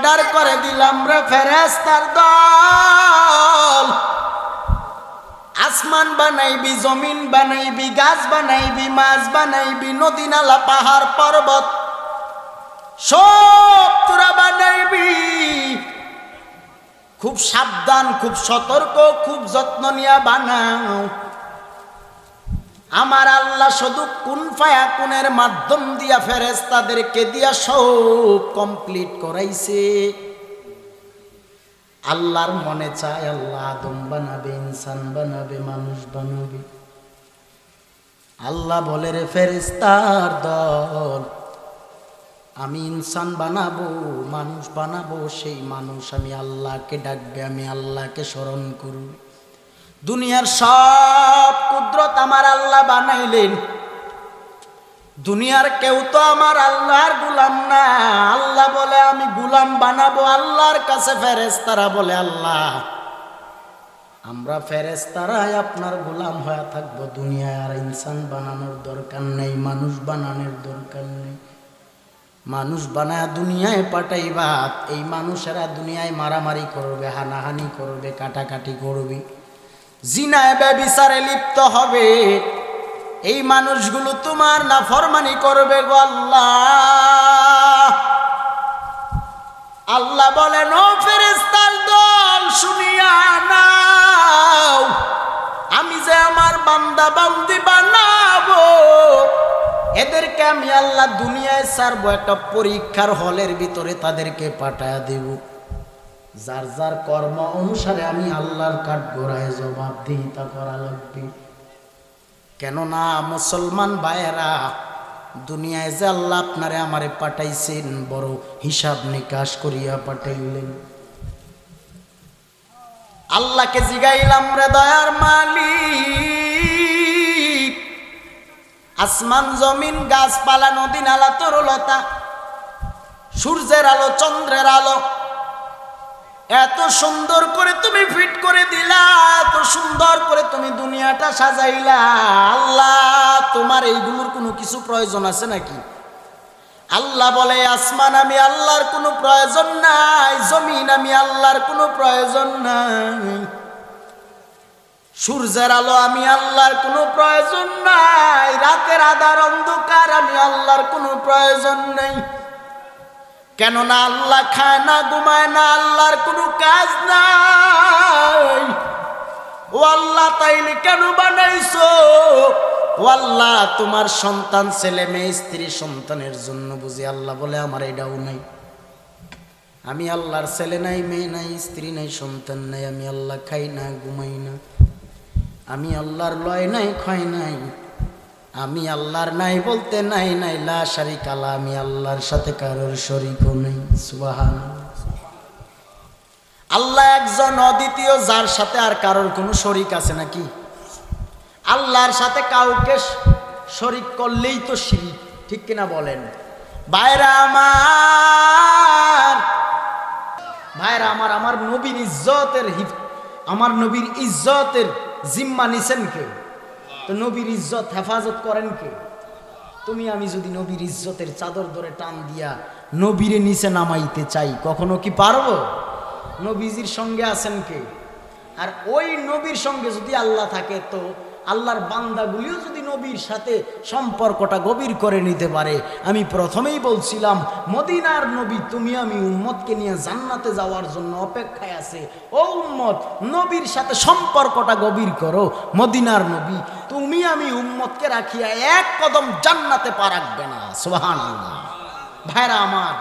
Order করে দিলাম রে ফেরেশতার দল, আসমান বানাইবি, জমিন বানাইবি, গাছ বানাইবি, মাছ বানাইবি, নদী নালা পাহাড় পর্বত সব তোরা বানাইবি। খুব সাবধান, খুব সতর্ক, খুব যত্ন নিয়ে বানাও। আমার আল্লাহ শুধু কুন ফায়াকুনের মাধ্যম দিয়া ফেরেশতাদেরকে দিয়া সব কমপ্লিট করাইছে। আল্লাহর মনে চায় আল্লাহ আদম বানাবে, ইনসান বানাবে, মানুষ বানাবে। আল্লাহ বলে রে ফেরেশতার দল, আমি ইনসান বানাবো, মানুষ বানাবো। সেই মানুষ আমি আল্লাহকে ডাকবে, আমি আল্লাহকে স্মরণ করব। দুনিয়ার সব কুদরত আমার আল্লাহ বানাইলেন। দুনিয়ার কেউ তো আমার আল্লাহর গোলাম না। আল্লাহ বলে আমি গোলাম বানাবো আল্লাহর কাছে। ফেরেশতারা বলে আল্লাহ আমরা ফেরেশতারাই আপনার গোলাম হয়ে থাকবো। দুনিয়ায় আর ইনসান বানানোর দরকার নেই, মানুষ বানানোর দরকার নেই। মানুষ বানায় দুনিয়ায় পাঠাইবা, এই মানুষেরা দুনিয়ায় মারামারি করবে, হানাহানি করবে, কাটাকাটি করবে, জিনায় ব্যভিচারে লিপ্ত হবে। এই মানুষগুলো তোমার নাফরমানি করবে গো আল্লাহ। আল্লাহ বলেন ও ফেরেশতার দল শুনিয়া নাও, আমি যে আমার বান্দা বান্দি বানাবো, এদেরকে আমি আল্লাহ দুনিয়ায় ছাড়বো, একটা পরীক্ষার হলের ভিতরে তাদেরকে পাঠায়া দেব। যার যার কর্ম অনুসারে আমি আল্লাহর কাঠগড়ায় জবাবদিহিতা করা লাগবে। কেননা মুসলমান ভাইয়েরা, দুনিয়ায় যে আল্লাহ আপনারে আমারে পাঠাইছেন, বড় হিসাব নিকাশ করিয়া পাঠাইলেন। আল্লাহকে জিগাইলাম রে দয়ার মালিক, আসমান জমিন গাছপালা নদী নালা তরুলতা, সূর্যের আলো চন্দ্রের আলো এত সুন্দর করে তুমি ফিট করে দিলা, এত সুন্দর করে তুমি দুনিয়াটা সাজাইলা। আল্লাহ তোমার এইগুলোর কোনো কিছু প্রয়োজন আছে নাকি? আল্লাহ বলে আসমান আমি আল্লাহর কোনো প্রয়োজন নাই, জমিন আমি আল্লাহর কোনো প্রয়োজন নাই, সূর্যের আলো আমি আল্লাহর কোনো প্রয়োজন নাই, রাতের আধার অন্ধকার আমি আল্লাহর কোনো প্রয়োজন নাই। কেননা আল্লাহ খায় না, ঘুমায় না, আল্লাহর কোনো কাজ নাই। ও আল্লাহ তাইলে কেন বানাইছো? ও আল্লাহ তোমার সন্তান, ছেলে মেয়ে, স্ত্রী সন্তানের জন্য বুঝি। আল্লাহ বলে আমার এটাও নাই। আমি আল্লাহর ছেলে নাই, মেয়ে নাই, স্ত্রী নাই, সন্তান নাই। আমি আল্লাহ খাই না, ঘুমাই না। আমি আল্লাহর লয় নাই, ক্ষয় নাই। আমি আল্লাহর নাই বলতে নাই নাই, লা শারিকা লা, আমি আল্লাহর সাথে কারোর শরীকও নেই। সুবহানাল্লাহ। আল্লাহ একজন অদ্বিতীয়, যার সাথে আর কারোর কোনো শরীক আছে নাকি? আল্লাহর সাথে কাউকে শরীক করলেই তো শিরক, ঠিক কিনা বলেন? ভাইরা আমার, ভাইরা আমার, আমার নবীর ইজ্জতের আমার নবীর ইজ্জতের জিম্মা নিছেন কে? তো নবীর ইজ্জত হেফাজত করেন কে? তুমি আমি যদি নবীর ইজ্জতের চাদর ধরে টান দিয়া নবীরে নিচে নামাইতে চাই, কখনো কি পারবো? নবীজির সঙ্গে আছেন কে? আর ওই নবীর সঙ্গে যদি আল্লাহ থাকে, তো আল্লাহর বান্দাগুলিও যদি নবীর সাথে সম্পর্কটা গভীর করে নিতে পারে। আমি প্রথমেই বলছিলাম, মদিনার নবী তুমি আমি উম্মতকে নিয়ে জান্নাতে যাওয়ার জন্য অপেক্ষায় আছে। ও উম্মত, নবীর সাথে সম্পর্কটা গভীর করো। মদিনার নবী তুমি আমি উম্মতকে রাখিয়া এক কদম জান্নাতে পা রাখবে না। সুবহানাল্লাহ। ভাইরা আমার,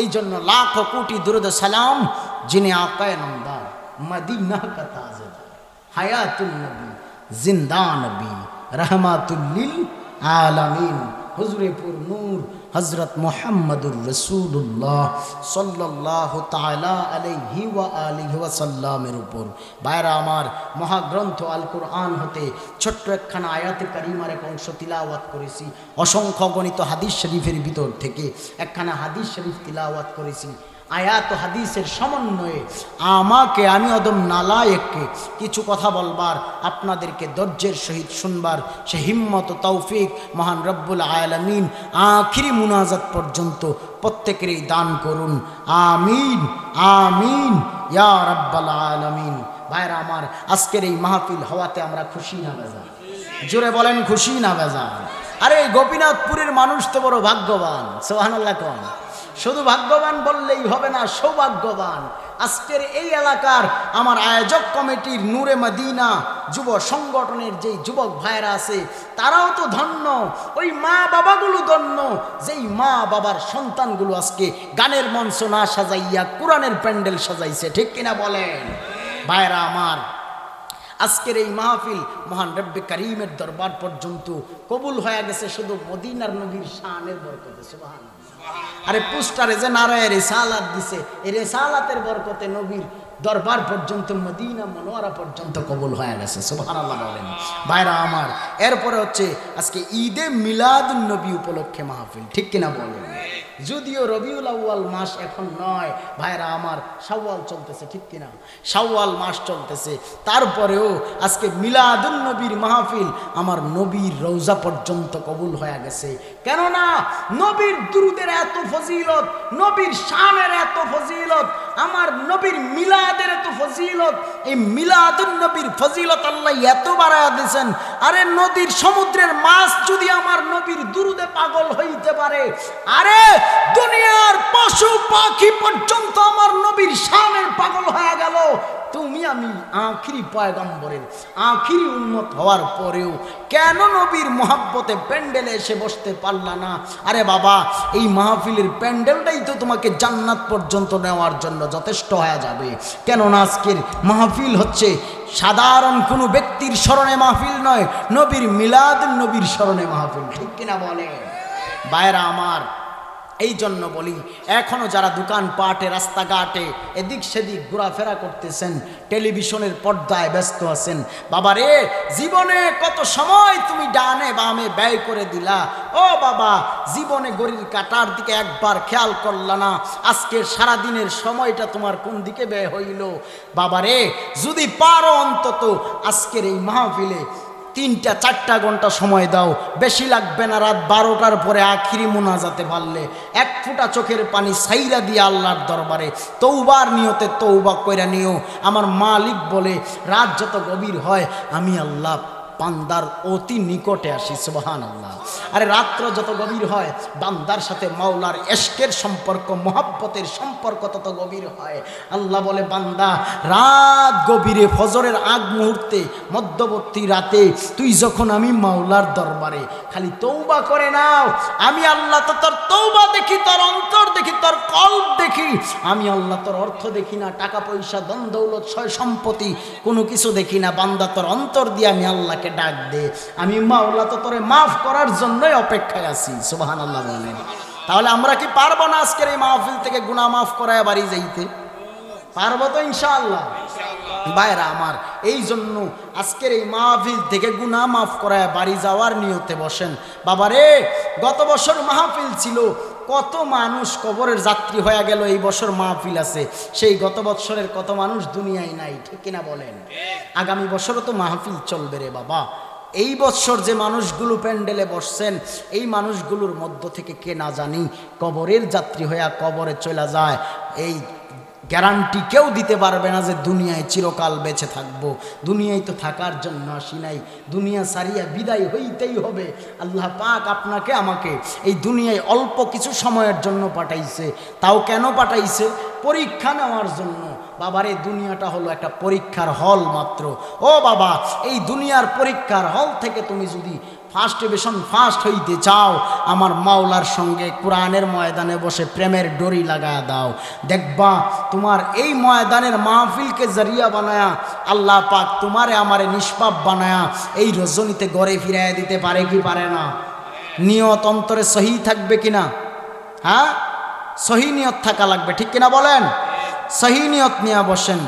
এই জন্য লাখো কোটি দুরুদ সালাম যিনি আকায়ে নামদার, মদিনা কা তাজদার, হায়াতুন নবী, জিন্দা নবী, রহমাতুল লিল আলামিন, হুজুরে পুর নূর হযরত মুহাম্মদুর রাসূলুল্লাহ সাল্লাল্লাহু তাআলা আলাইহি ওয়া আলিহি ওয়া সাল্লামের উপর। ভাইরা আমার, মহাগ্রন্থ আল কোরআন হতে ছোট্ট একখানা আয়াতে কারিমার এক অংশ তিলাওয়াত করেছি। অসংখ্য গণিত হাদিস শরীফের ভিতর থেকে একখানা হাদিস শরীফ তিলাওয়াত করেছি। আয়াত ও হাদিসের সমন্বয়ে আমাকে, আমি অদম নালায়েককে কিছু কথা বলবার, আপনাদেরকে ধৈর্যের সহিত শুনবার সে হিম্মত ও তৌফিক মহান রব্বুল আলামিন আখিরি মুনাজাত পর্যন্ত প্রত্যেকেরই দান করুন। আমিন আমিন ইয়া রাব্বাল আলামিন। ভাইরা আমার, আজকের এই মাহফিল হওয়াতে আমরা খুশি না বেজার? জোরে বলেন, খুশি না বেজার? আরে গোপীনাথপুরের মানুষ তো বড় ভাগ্যবান, সুবহানাল্লাহ কোন। শুধু ভাগ্যবান বললেই হবে না, সৌভাগ্যবান। আজকের এই এলাকার আমার আয়োজক কমিটির নূরে মদিনা যুব সংগঠনের যেই যুবক ভাইরা আছে তারাও তো ধন্য, ওই মা বাবাগুলো ধন্য, যেই মা বাবার সন্তানগুলো আজকে গানের মঞ্চ না সাজাইয়া কোরআনের প্যান্ডেল সাজাইছে, ঠিক কিনা বলেন? ভাইরা আমার, আজকের এই মাহফিল মহান রব্বে করিমের দরবার পর্যন্ত কবুল হয়ে গেছে শুধু মদিনার নবীর শানের বরকতে। সুবহানাল্লাহ। আরে পোস্টারে যে নারায়ে রিসালাত দিছে, এই রিসালাতের বরকতে নবীর দরবার পর্যন্ত মদিনা মুনওয়ারা পর্যন্ত কবুল হয়ে গেছে। সুবহানাল্লাহ বলেন। ভাইরা আমার, এরপরে হচ্ছে আজকে ঈদে মিলাদুন নবী উপলক্ষে মাহফিল, ঠিক কিনা বলেন? যদিও রবিউল আউয়াল মাস এখন নয় ভাইরা আমার, শাওয়াল চলতেছে, ঠিক কিনা? শাওয়াল মাস চলতেছে, তারপরেও আজকে মিলাদুন নবীর মাহফিল আমার নবীর রওজা পর্যন্ত কবুল হয়ে গেছে। কেননা নবীর দুরুদের এত ফজিলত, নবীর শানের এত ফজিলত, আমার নবীর মিলাদের এত ফজিলত, এই মিলাদুন নবীর ফজিলত আল্লাহ এত বাড়ায়া দিয়েছেন। আরে নদীর সমুদ্রের মাছ যদি আমার নবীর দুরুদে পাগল হইতে পারে, আরে দুনিয়ার পশু পাখি পর্যন্ত আমার নবীর শানের পাগল হয়ে গেল, তুমি আমি আখিরি পয়গম্বরের আখিরি উম্মত হওয়ার পরেও কেন নবীর মহাব্বতে প্যান্ডেলে এসে বসতে পারলা না? আরে বাবা, এই মাহফিলের প্যান্ডেলটাই তো তোমাকে জান্নাত পর্যন্ত নেওয়ার জন্য যথেষ্ট হয়ে যাবে। কেননা আজকের মাহফিল হচ্ছে সাধারণ কোনো ব্যক্তির স্মরণে মাহফিল নয়, নবীর মিলাদ নবীর স্মরণে মাহফিল, ঠিক কিনা বলে? ভাইরা আমার, এই জন্য বলি, এখনও যারা দোকানপাটে রাস্তাঘাটে এদিক সেদিক ঘোরাফেরা করতেছেন, টেলিভিশনের পর্দায় ব্যস্ত আছেন, বাবা রে, জীবনে কত সময় তুমি ডানে বামে ব্যয় করে দিলা। ও বাবা, জীবনে ঘড়ির কাঁটার দিকে একবার খেয়াল করলা না, আজকের সারাদিনের সময়টা তোমার কোন দিকে ব্যয় হইল? বাবা রে, যদি পারো অন্তত আজকের এই মাহফিলে 3-4 ঘন্টা সময় দাও, বেশি লাগবে না। রাত 12টার পরে আখিরি মুনাজাতে পারলে এক ফোঁটা চোখের পানি সাইরা দিয়ে আল্লাহর দরবারে তৌবার নিয়তে তৌবা কইরা নিও। আমার মালিক বলে, রাত যত গভীর হয় আমি আল্লাহ বান্দার অতি নিকটে আসি। সুবহানাল্লাহ। আরে রাত্র যত গভীর হয় বান্দার সাথে মাওলার ইশকের সম্পর্ক, মহব্বতের সম্পর্ক তত গভীর হয়। আল্লাহ বলে, বান্দা, রাত গভীরে ফজরের আগ মুহূর্তে মধ্যবর্তী রাতে তুই যখন আমি মাওলার দরবারে খালি তৌবা করে নাও, আমি আল্লাহ তো তোর তৌবা দেখি, তোর অন্তর দেখি, তোর কল্ব দেখি। আমি আল্লাহ তোর অর্থ দেখি না, টাকা পয়সা ধন দৌলত সয় সম্পত্তি কোনো কিছু দেখি না। বান্দা, তোর অন্তর দিয়ে আমি আল্লাহকে ডাক দে, আমি মাওলা তো তোরে মাফ করার জন্যই অপেক্ষায় আছি। সুবহানাল্লাহ বলেন। তাহলে আমরা কি পারবো না আজকের এই মাহফিল থেকে গুনাহ মাফ করায় বাড়ি যাইতে? পারবো তো ইনশাআল্লাহ। ভাইরা আমার, এই জন্য আজকের এই মাহফিল থেকে গুনাহ মাফ করায় বাড়ি যাওয়ার নিয়তে বসেন। বাবারে, গত বছর মাহফিল ছিল, কত মানুষ কবরের যাত্রী হয়ে গেল। এই বছর মাহফিল আছে, সেই গত বছরের কত মানুষ দুনিয়ায় নাই, ঠিক কিনা বলেন? আগামী বছরও তো মাহফিল চলবে রে বাবা। এই বছর যে মানুষগুলো প্যান্ডেলে বসছেন, এই মানুষগুলোর মধ্য থেকে কে না জানি কবরের যাত্রী হয়ে কবরে চলে যায়। এই গ্যারান্টি কেউ দিতে পারবে না যে দুনিয়ায় চিরকাল বেঁচে থাকবো। দুনিয়ায় তো থাকার জন্য আসি নাই, দুনিয়া সারিয়া বিদায় হইতেই হবে। আল্লাহ পাক আপনাকে আমাকে এই দুনিয়ায় অল্প কিছু সময়ের জন্য পাঠাইছে। তাও কেন পাঠাইছে? পরীক্ষা নেওয়ার জন্য। বাবারে, দুনিয়াটা হলো একটা পরীক্ষার হল মাত্র। ও বাবা, এই দুনিয়ার পরীক্ষার হল থেকে তুমি যদি ফার্স্ট ডিভিশন ফার্স্ট হইতে চাও, আমার মাওলার সঙ্গে কোরআনের ময়দানে বসে প্রেমের ডরি লাগায়া দাও। দেখবা তোমার এই ময়দানের মাহফিলকে জরিয়া বানায়া আল্লাহ পাক তোমারে আমারে নিষ্পাপ বানায়া এই রজনীতে গড়ে ফিরাইয়া দিতে পারে কি পারে না? নিয়ত অন্তরে সহি থাকবে কিনা? হ্যাঁ, সহি নিয়ত থাকা লাগবে, ঠিক কিনা বলেন? সহি নিয়ত নিয়ে বসেন।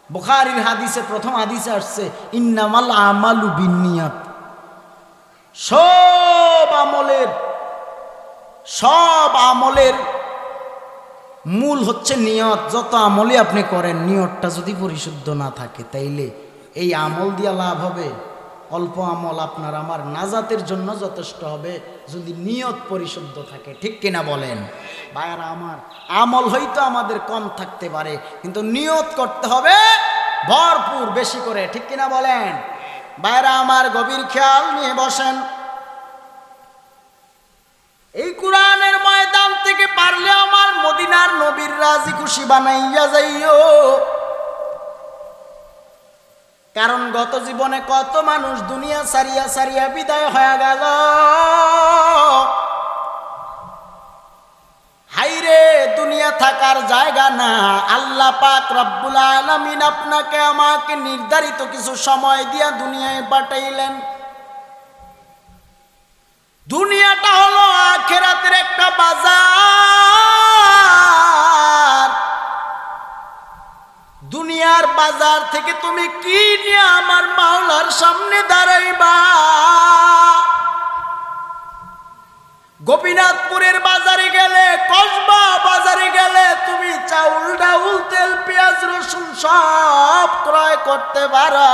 বুখারীর হাদিসে প্রথম হাদিসে আসছে, ইন্নামাল আমালু বিন্নিয়াত। সব আমলের মূল হচ্ছে নিয়ত। যত আমলই আপনি করেন, নিয়তটা যদি পরিশুদ্ধ না থাকে, তাইলে এই আমল দিয়া লাভ হবে অল্প আমল আপনার আমার নাজাতের জন্য যথেষ্ট হবে, যদি নিয়ত পরিশুদ্ধ থাকে। ঠিক কিনা বলেন ভাইয়ারা আমার? আমল হয়তো আমাদের কম থাকতে পারে, কিন্তু নিয়ত করতে হবে ভরপুর বেশি করে। ঠিক কিনা বলেন ভাইয়ারা আমার? গভীর খেয়াল নিয়ে বসেন। এই কোরআনের ময়দান থেকে পারলে আমার মদিনার নবীর রাজি খুশি বানাইয়া যাইও। কারণ গত জীবনে কত মানুষ দুনিয়া সারিয়া সারিয়া বিদায় হয়ে গেল। হাইরে, দুনিয়া থাকার জায়গা না। আল্লাহ পাক রব্বুল আলামিন আপনাকে আমাকে নির্ধারিত কিছু সময় দিয়া দুনিয়ায় পাঠাইলেন। দুনিয়াটা হলো আখিরাতের একটা বাজার। দুনিয়ার বাজার থেকে তুমি কি নিয়ে আমার মাওলার সামনে দাঁড়াইবা? গোপীনাথপুরের বাজারে গেলে, কসবা বাজারে গেলে তুমি চাউল ডাউল তেল পেঁয়াজ রসুন সব ক্রয় করতে পারো।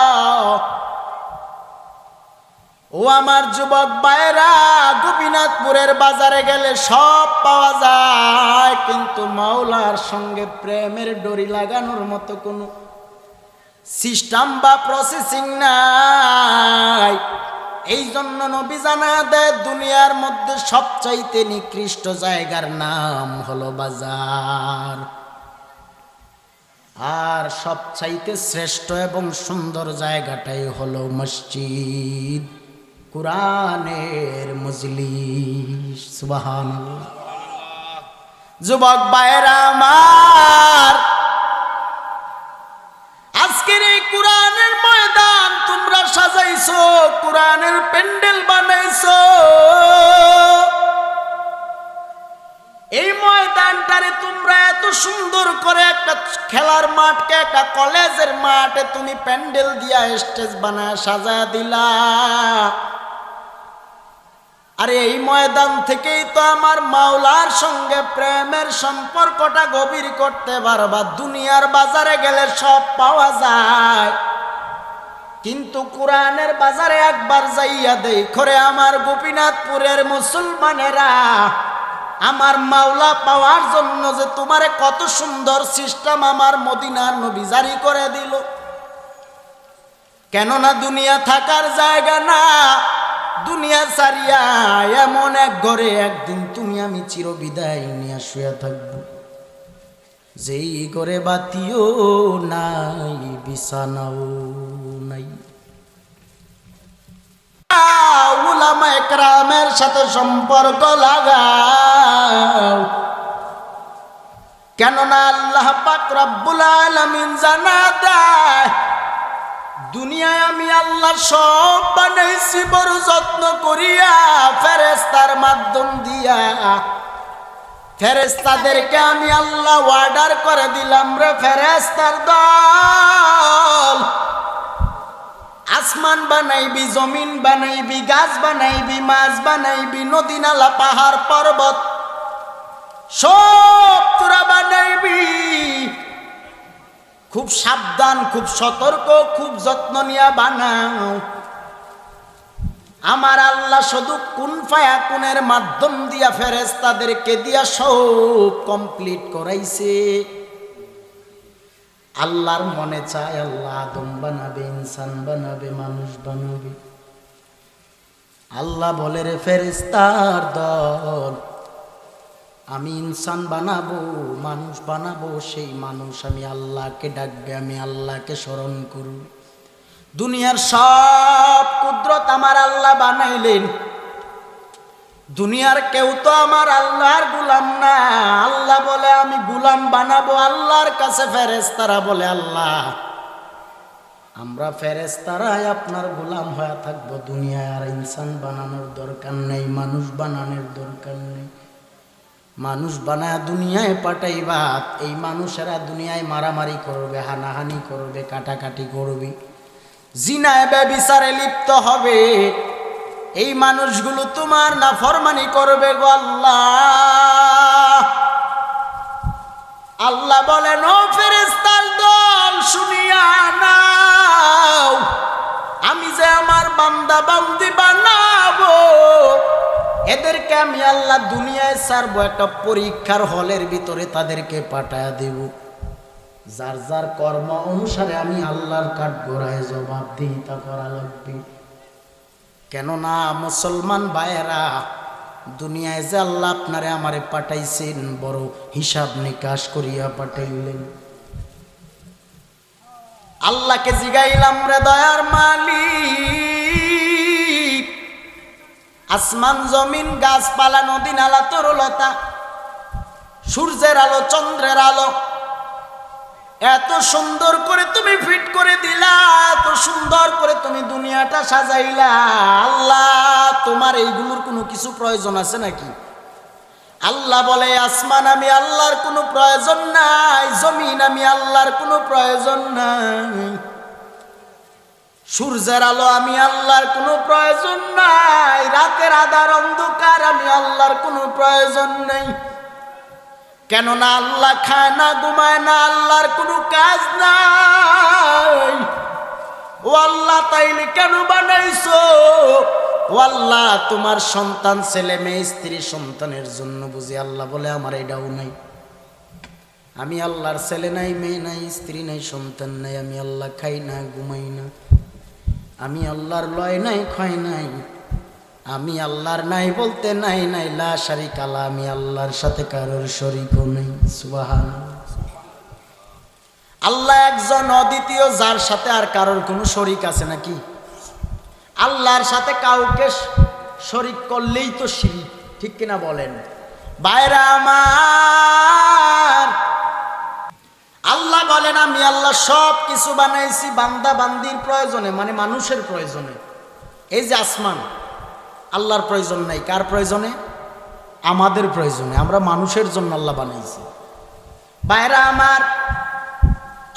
ও আমার যুবক ভাইরা, গোপীনাথপুরের বাজারে গেলে সব পাওয়া যায়, কিন্তু মাওলার সঙ্গে প্রেমের ডোরি লাগানোর মতো কোনো সিস্টেম বা প্রসেসিং নাই। এই জন্য নবী জানা দেয়, দুনিয়ার মধ্যে সবচাইতে নিকৃষ্ট জায়গার নাম হলো বাজার, আর সবচাইতে শ্রেষ্ঠ এবং সুন্দর জায়গাটাই হলো মসজিদ, কুরআনের মজলিস। সুবহানাল্লাহ। যুবক ভাইরা আমার, আজকের এই কোরআনের ময়দান তোমরা সাজাইছো, কোরআনের প্যান্ডেল বানাইছো। এই ময়দানটারে তোমরা এত সুন্দর করে একটা খেলার মাঠকে একটা কলেজের মাঠে তুমি প্যান্ডেল দিয়া স্টেজ বানায় সাজায় দিলা। আরে এই ময়দান থেকেই তো আমার মাওলার সঙ্গে প্রেমের সম্পর্কটা গভীর করতে পারবা। দুনিয়ার বাজারে গেলে সব পাওয়া যায়, কিন্তু কোরআনের বাজারে একবার যাইয়া দেখরে আমার গোপীনাথপুরের মুসলমানেরা, আমার মাওলা পাওয়ার জন্য যে তোমারে কত সুন্দর সিস্টেম আমার মদিনার নবী জারি করে দিল। কেননা দুনিয়া থাকার জায়গা না। দুনিয়া সারিয়া এমন এক ঘরে একদিন তুমি আমি চিরবিদায় নিয়ে শুয়ে থাকবো, যেই ঘরে বাতিও নাই, বিছানাও নাই। উলামা একরামের সাথে সম্পর্ক লাগাও, কেননা আল্লাহ পাক রব্বুল আলামিন জানা দেয়, দুনিয়ায় আমি আল্লাহ সব বানাইছি বড় যত্ন করিয়া, ফেরেশতার মাধ্যম দিয়া। ফেরেশতাদেরকে আমি আল্লাহ অর্ডার করে দিলাম, রে ফেরেশতার দল, আসমান বানাইবি, জমিন বানাইবি, গাছ বানাইবি, মাছ বানাইবি, নদী নালা পাহাড় পর্বত সব তোরা বানাইবি। খুব সাবধান, খুব সতর্ক, খুব যত্ন নিয়ে বানাও। আমার আল্লাহ শুধু কুন ফায়াকুনের মাধ্যম দিয়া ফেরেশতাদেরকে দিয়া সব কমপ্লিট করাইছে। আল্লাহর মনে চায় আল্লাহ আদম বানাবে, ইনসান বানাবে, মানুষ বানাবে। আল্লাহ বলে, রে ফেরেশতার দল, আমি ইনসান বানাবো, মানুষ বানাবো, সেই মানুষ আমি আল্লাহকে ডাকবে, আমি আল্লাহকে স্মরণ করব। দুনিয়ার সব কুদরত আমার আল্লাহ বানাইলেন, দুনিয়ার কেউ তো আমার আল্লাহর গোলাম না। আল্লাহ বলে আমি গোলাম বানাবো আল্লাহর কাছে। ফেরেশতারা বলে, আল্লাহ আমরা ফেরেশতারাই আপনার গোলাম হয়ে থাকবো, দুনিয়ায় আর ইনসান বানানোর দরকার নেই, মানুষ বানানোর দরকার নেই। মানুষ বানায় দুনিয়ায় পাঠাইবা, এই মানুষেরা দুনিয়ায় মারামারি করবে, হানাহানি করবে, কাটাকাটি করবে, জিনায় ব্যভিচারে লিপ্ত হবে। এই মানুষগুলো তোমার নাফরমানি করবে গো আল্লাহ। আল্লাহ বলেন, ও ফেরেশতার দল শুনিয়া নাও, আমি যে আমার বান্দা বান্দি বানাবো, এদেরকে আমি আল্লাহ দুনিয়ায় ছাড়বো, একটা পরীক্ষার হলের ভিতরে তাদেরকে পাঠায়া দেব। যার যার কর্ম অনুসারে আমি আল্লাহর কাঠগড়ায় জবাবদিহিতা করা লাগবে। কেননা মুসলমান ভাইয়েরা, দুনিয়ায় যে আল্লাহ আপনারে আমারে পাঠাইছেন, বড় হিসাব নিকাশ করিয়া পাঠাইলেন। আল্লাহকে জিগাইলাম, রে দয়ার মালিক, আসমান জমিন গাছপালা নদী নালা তরুলতা, সূর্যের আলো চন্দ্রের আলো এত সুন্দর করে তুমি ফিট করে দিলা, এত সুন্দর করে তুমি দুনিয়াটা সাজাইলা, আল্লাহ তোমার এইগুলোর কোনো কিছু প্রয়োজন আছে নাকি? আল্লাহ বলে, আসমান আমি আল্লাহর কোনো প্রয়োজন নাই, জমিন আমি আল্লাহর কোনো প্রয়োজন নাই, সূর্যের আলো আমি আল্লাহর কোনো প্রয়োজন নাই, রাতের আধার অন্ধকার আমি আল্লাহর কোনো প্রয়োজন নেই। কেননা আল্লাহ খায় না, ঘুমায় না, আল্লাহর কোনো কাজ নাই। ও আল্লাহ, তাইলে কেন বানাইছো? ও আল্লাহ, তোমার সন্তান ছেলে মেয়ে স্ত্রী সন্তানের জন্য বুঝি? আল্লাহ বলে, আমার এটাও নাই। আমি আল্লাহর ছেলে নাই, মেয়ে নাই, স্ত্রী নাই, সন্তান নাই। আমি আল্লাহ খাই না, ঘুমাই না। আমি আল্লাহর লয় নাই, ক্ষয় নাই। আমি আল্লাহর নাই বলতে নাই নাই, লা শারিকা লা, আমি আল্লাহর সাথে কারোর শরীকও নেই। সুবহানাল্লাহ। আল্লাহ একজন অদ্বিতীয়, যার সাথে আর কারোর কোনো শরীক আছে নাকি? আল্লাহর সাথে কাউকে শরীক করলেই তো শিরক, ঠিক কিনা বলেন ভাইরা আমার? আল্লাহ বলেন, আমি আল্লাহ সব কিছু বানাইছি বান্দা বান্দির প্রয়োজনে, মানে মানুষের প্রয়োজনে। এই যে আসমান, আল্লাহর প্রয়োজন নাই, কার প্রয়োজনে? আমাদের প্রয়োজনে। আমরা মানুষের জন্য আল্লাহ বানাইছি। ভাইরা আমার,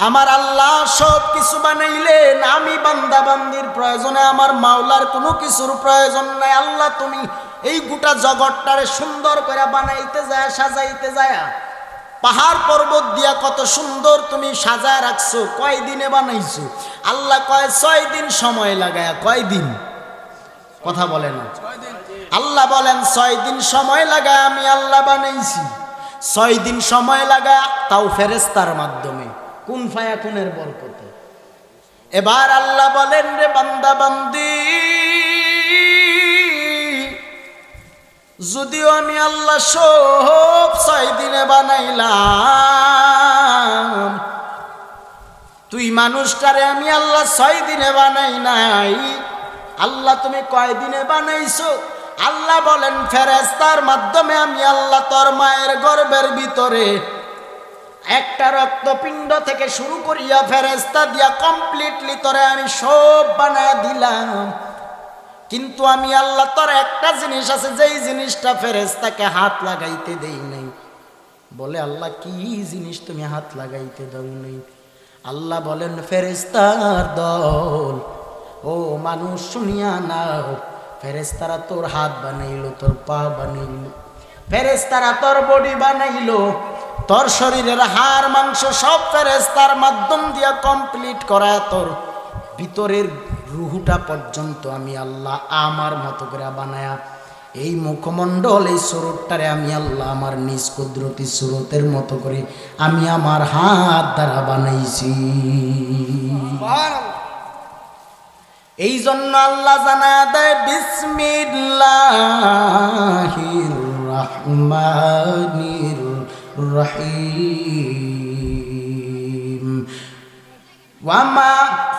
আমার আল্লাহ সব কিছু বানাইলেন, আমি বান্দা বান্দির প্রয়োজনে, আমার মাওলার কোনো কিছুর প্রয়োজন নাই। আল্লাহ তুমি এই গোটা জগৎটারে সুন্দর করে বানাইতে যায়, সাজাইতে যায়, পাহাড় পর্বত দিয়া কত সুন্দর তুমি সাজায় রাখছো, কয় দিনে বানাইছো? আল্লাহ কয় 6 দিন সময় লাগায়। কয় দিন? কথা বলে না। আল্লাহ বলেন 6 দিন সময় লাগায় আমি আল্লাহ বানাইছি। 6 দিন সময় লাগায়, তাও ফেরেশতার মাধ্যমে, কুন ফায়াকুনের বরকতে। এবার আল্লাহ বলেন, রে বান্দা বান্দি, যদিও আমি আল্লাহ সব 6 দিনে বানাইলাম, তুই মানুষটারে আমি আল্লাহ 6 দিনে বানাই নাই। আল্লাহ তুমি কয় দিনে বানাইছো? আল্লাহ বলেন, ফেরেশতার মাধ্যমে আমি আল্লাহ তোর মায়ের গর্ভের ভিতরে একটা রক্তপিণ্ড থেকে শুরু করিয়া ফেরেশতা দিয়া কমপ্লিটলি তোরে আমি সব বানায় দিলাম। কিন্তু আমি আল্লাহ তোর একটা জিনিস আছে, যেই জিনিসটা ফেরেশতাকে হাত লাগাইতে দেই নাই। বলে, আল্লাহ কি জিনিস তুমি হাত লাগাইতে দাও নাই? আল্লাহ বলেন, ফেরেশতার দল, ও মানুষ শুনিয়া নাও, ফেরেশতারা তোর হাত বানাইলো, তোর পা বানাইলো, ফেরেশতারা তোর বডি বানাইলো, তোর শরীরের হাড় মাংস সব ফেরেশতার মাধ্যম দিয়া কমপ্লিট করা, তোর ভিতরের রুহুটা পর্যন্ত আমি আল্লাহ আমার মতো করে বানায়া, এই মুখমণ্ডল, এই সুরতটারে আমি আল্লাহ আমার নিজ কুদরতি সুরতের মতো করে আমি আমার হাত দ্বারা বানাইছি। এই জন্য আল্লাহ জানায়া দেয়, বিসমিল্লাহির রহমানির রহিম, ওয়ামা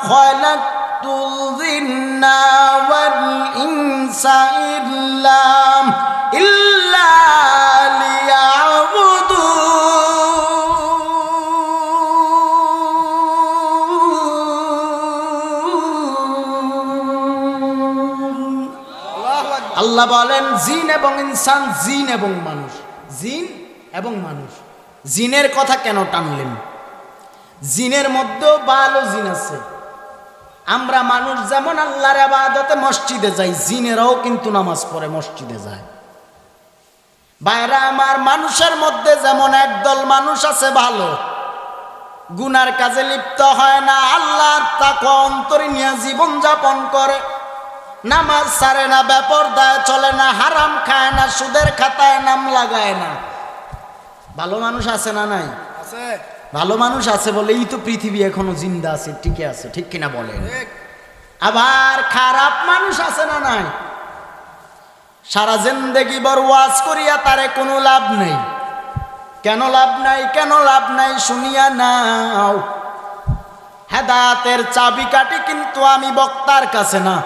খালাকতুল জিন্না ওয়াল ইনসা ইল্লা লিয়াবুদুন। আল্লাহ বলেন, জিন এবং ইনসান, জিন এবং মানুষ, জিন এবং মানুষ। জিনের কথা কেন টানলেন? জিনের মধ্যেও ভালো জিন আছে। আমরা মানুষ যেমন আল্লাহর ইবাদতে মসজিদে যাই, জিনেরাও কিন্তু নামাজ পড়ে মসজিদে যায়। ভাইরা আমার, মানুষের মধ্যে যেমন একদল মানুষ আছে ভালো, গুনার কাজে লিপ্ত হয় না, আল্লাহর তাকওয়া অন্তরে নিয়ে জীবন যাপন করে, নামাজ ছাড়ে না, বেপরদায় চলে না, হারাম খায় না, সুদের খাতায় নাম লাগায় না। ভালো মানুষ আছে না নাই? আছে। ভালো মানুষ আছে বলেই তো পৃথিবী এখনো জিন্দা আছে, টিকে আছে, ঠিক কিনা বলেন? আবার খারাপ মানুষ আছে না নাই? সারা জিন্দেগি বড় ওয়াজ করিয়া তারে কোনো লাভ নেই। কেন লাভ নাই? কেন লাভ নাই শুনিয়া নাও। হেদায়েতের চাবিকাঠি কিন্তু আমি বক্তার কাছে না,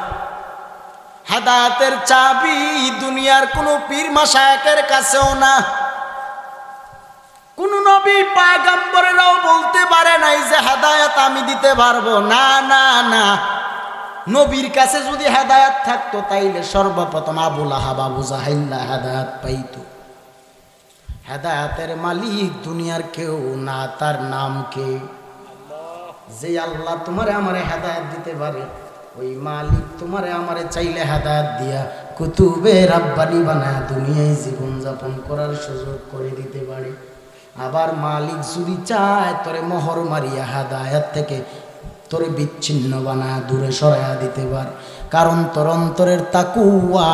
হেদায়েতের চাবি দুনিয়ার কোনো পীর মাশায়েখের কাছেও না। কোন নবী পয়গম্বরেরাও বলতে পারে নাই যে হেদায়েত আমি দিতে পারবো। না না না, নবীর কাছে যদি হেদায়েত থাকতো তাইলে সর্বপ্রথম আবু লাহাব আবু জাহেল হেদায়েত পাইতো। হেদায়েতের মালিক দুনিয়ার কেউ না, তার নাম কে? যে আল্লাহ তোমারে আমারে হেদায়েত দিতে পারে, ওই মালিক তোমারে আমারে চাইলে হেদায়েত দিয়া কুতুবে রাব্বানি বানায় দুনিয়ায় জীবন যাপন করার সুযোগ করে দিতে পারে। আবার মালিক যদি চায় তোরে মোহর মারিয়া হেদায়েত থেকে তোরে বিচ্ছিন্ন বানায় দূরে সরাইয়া দিতে পারে। কারণ তোর অন্তরের তাকুয়া,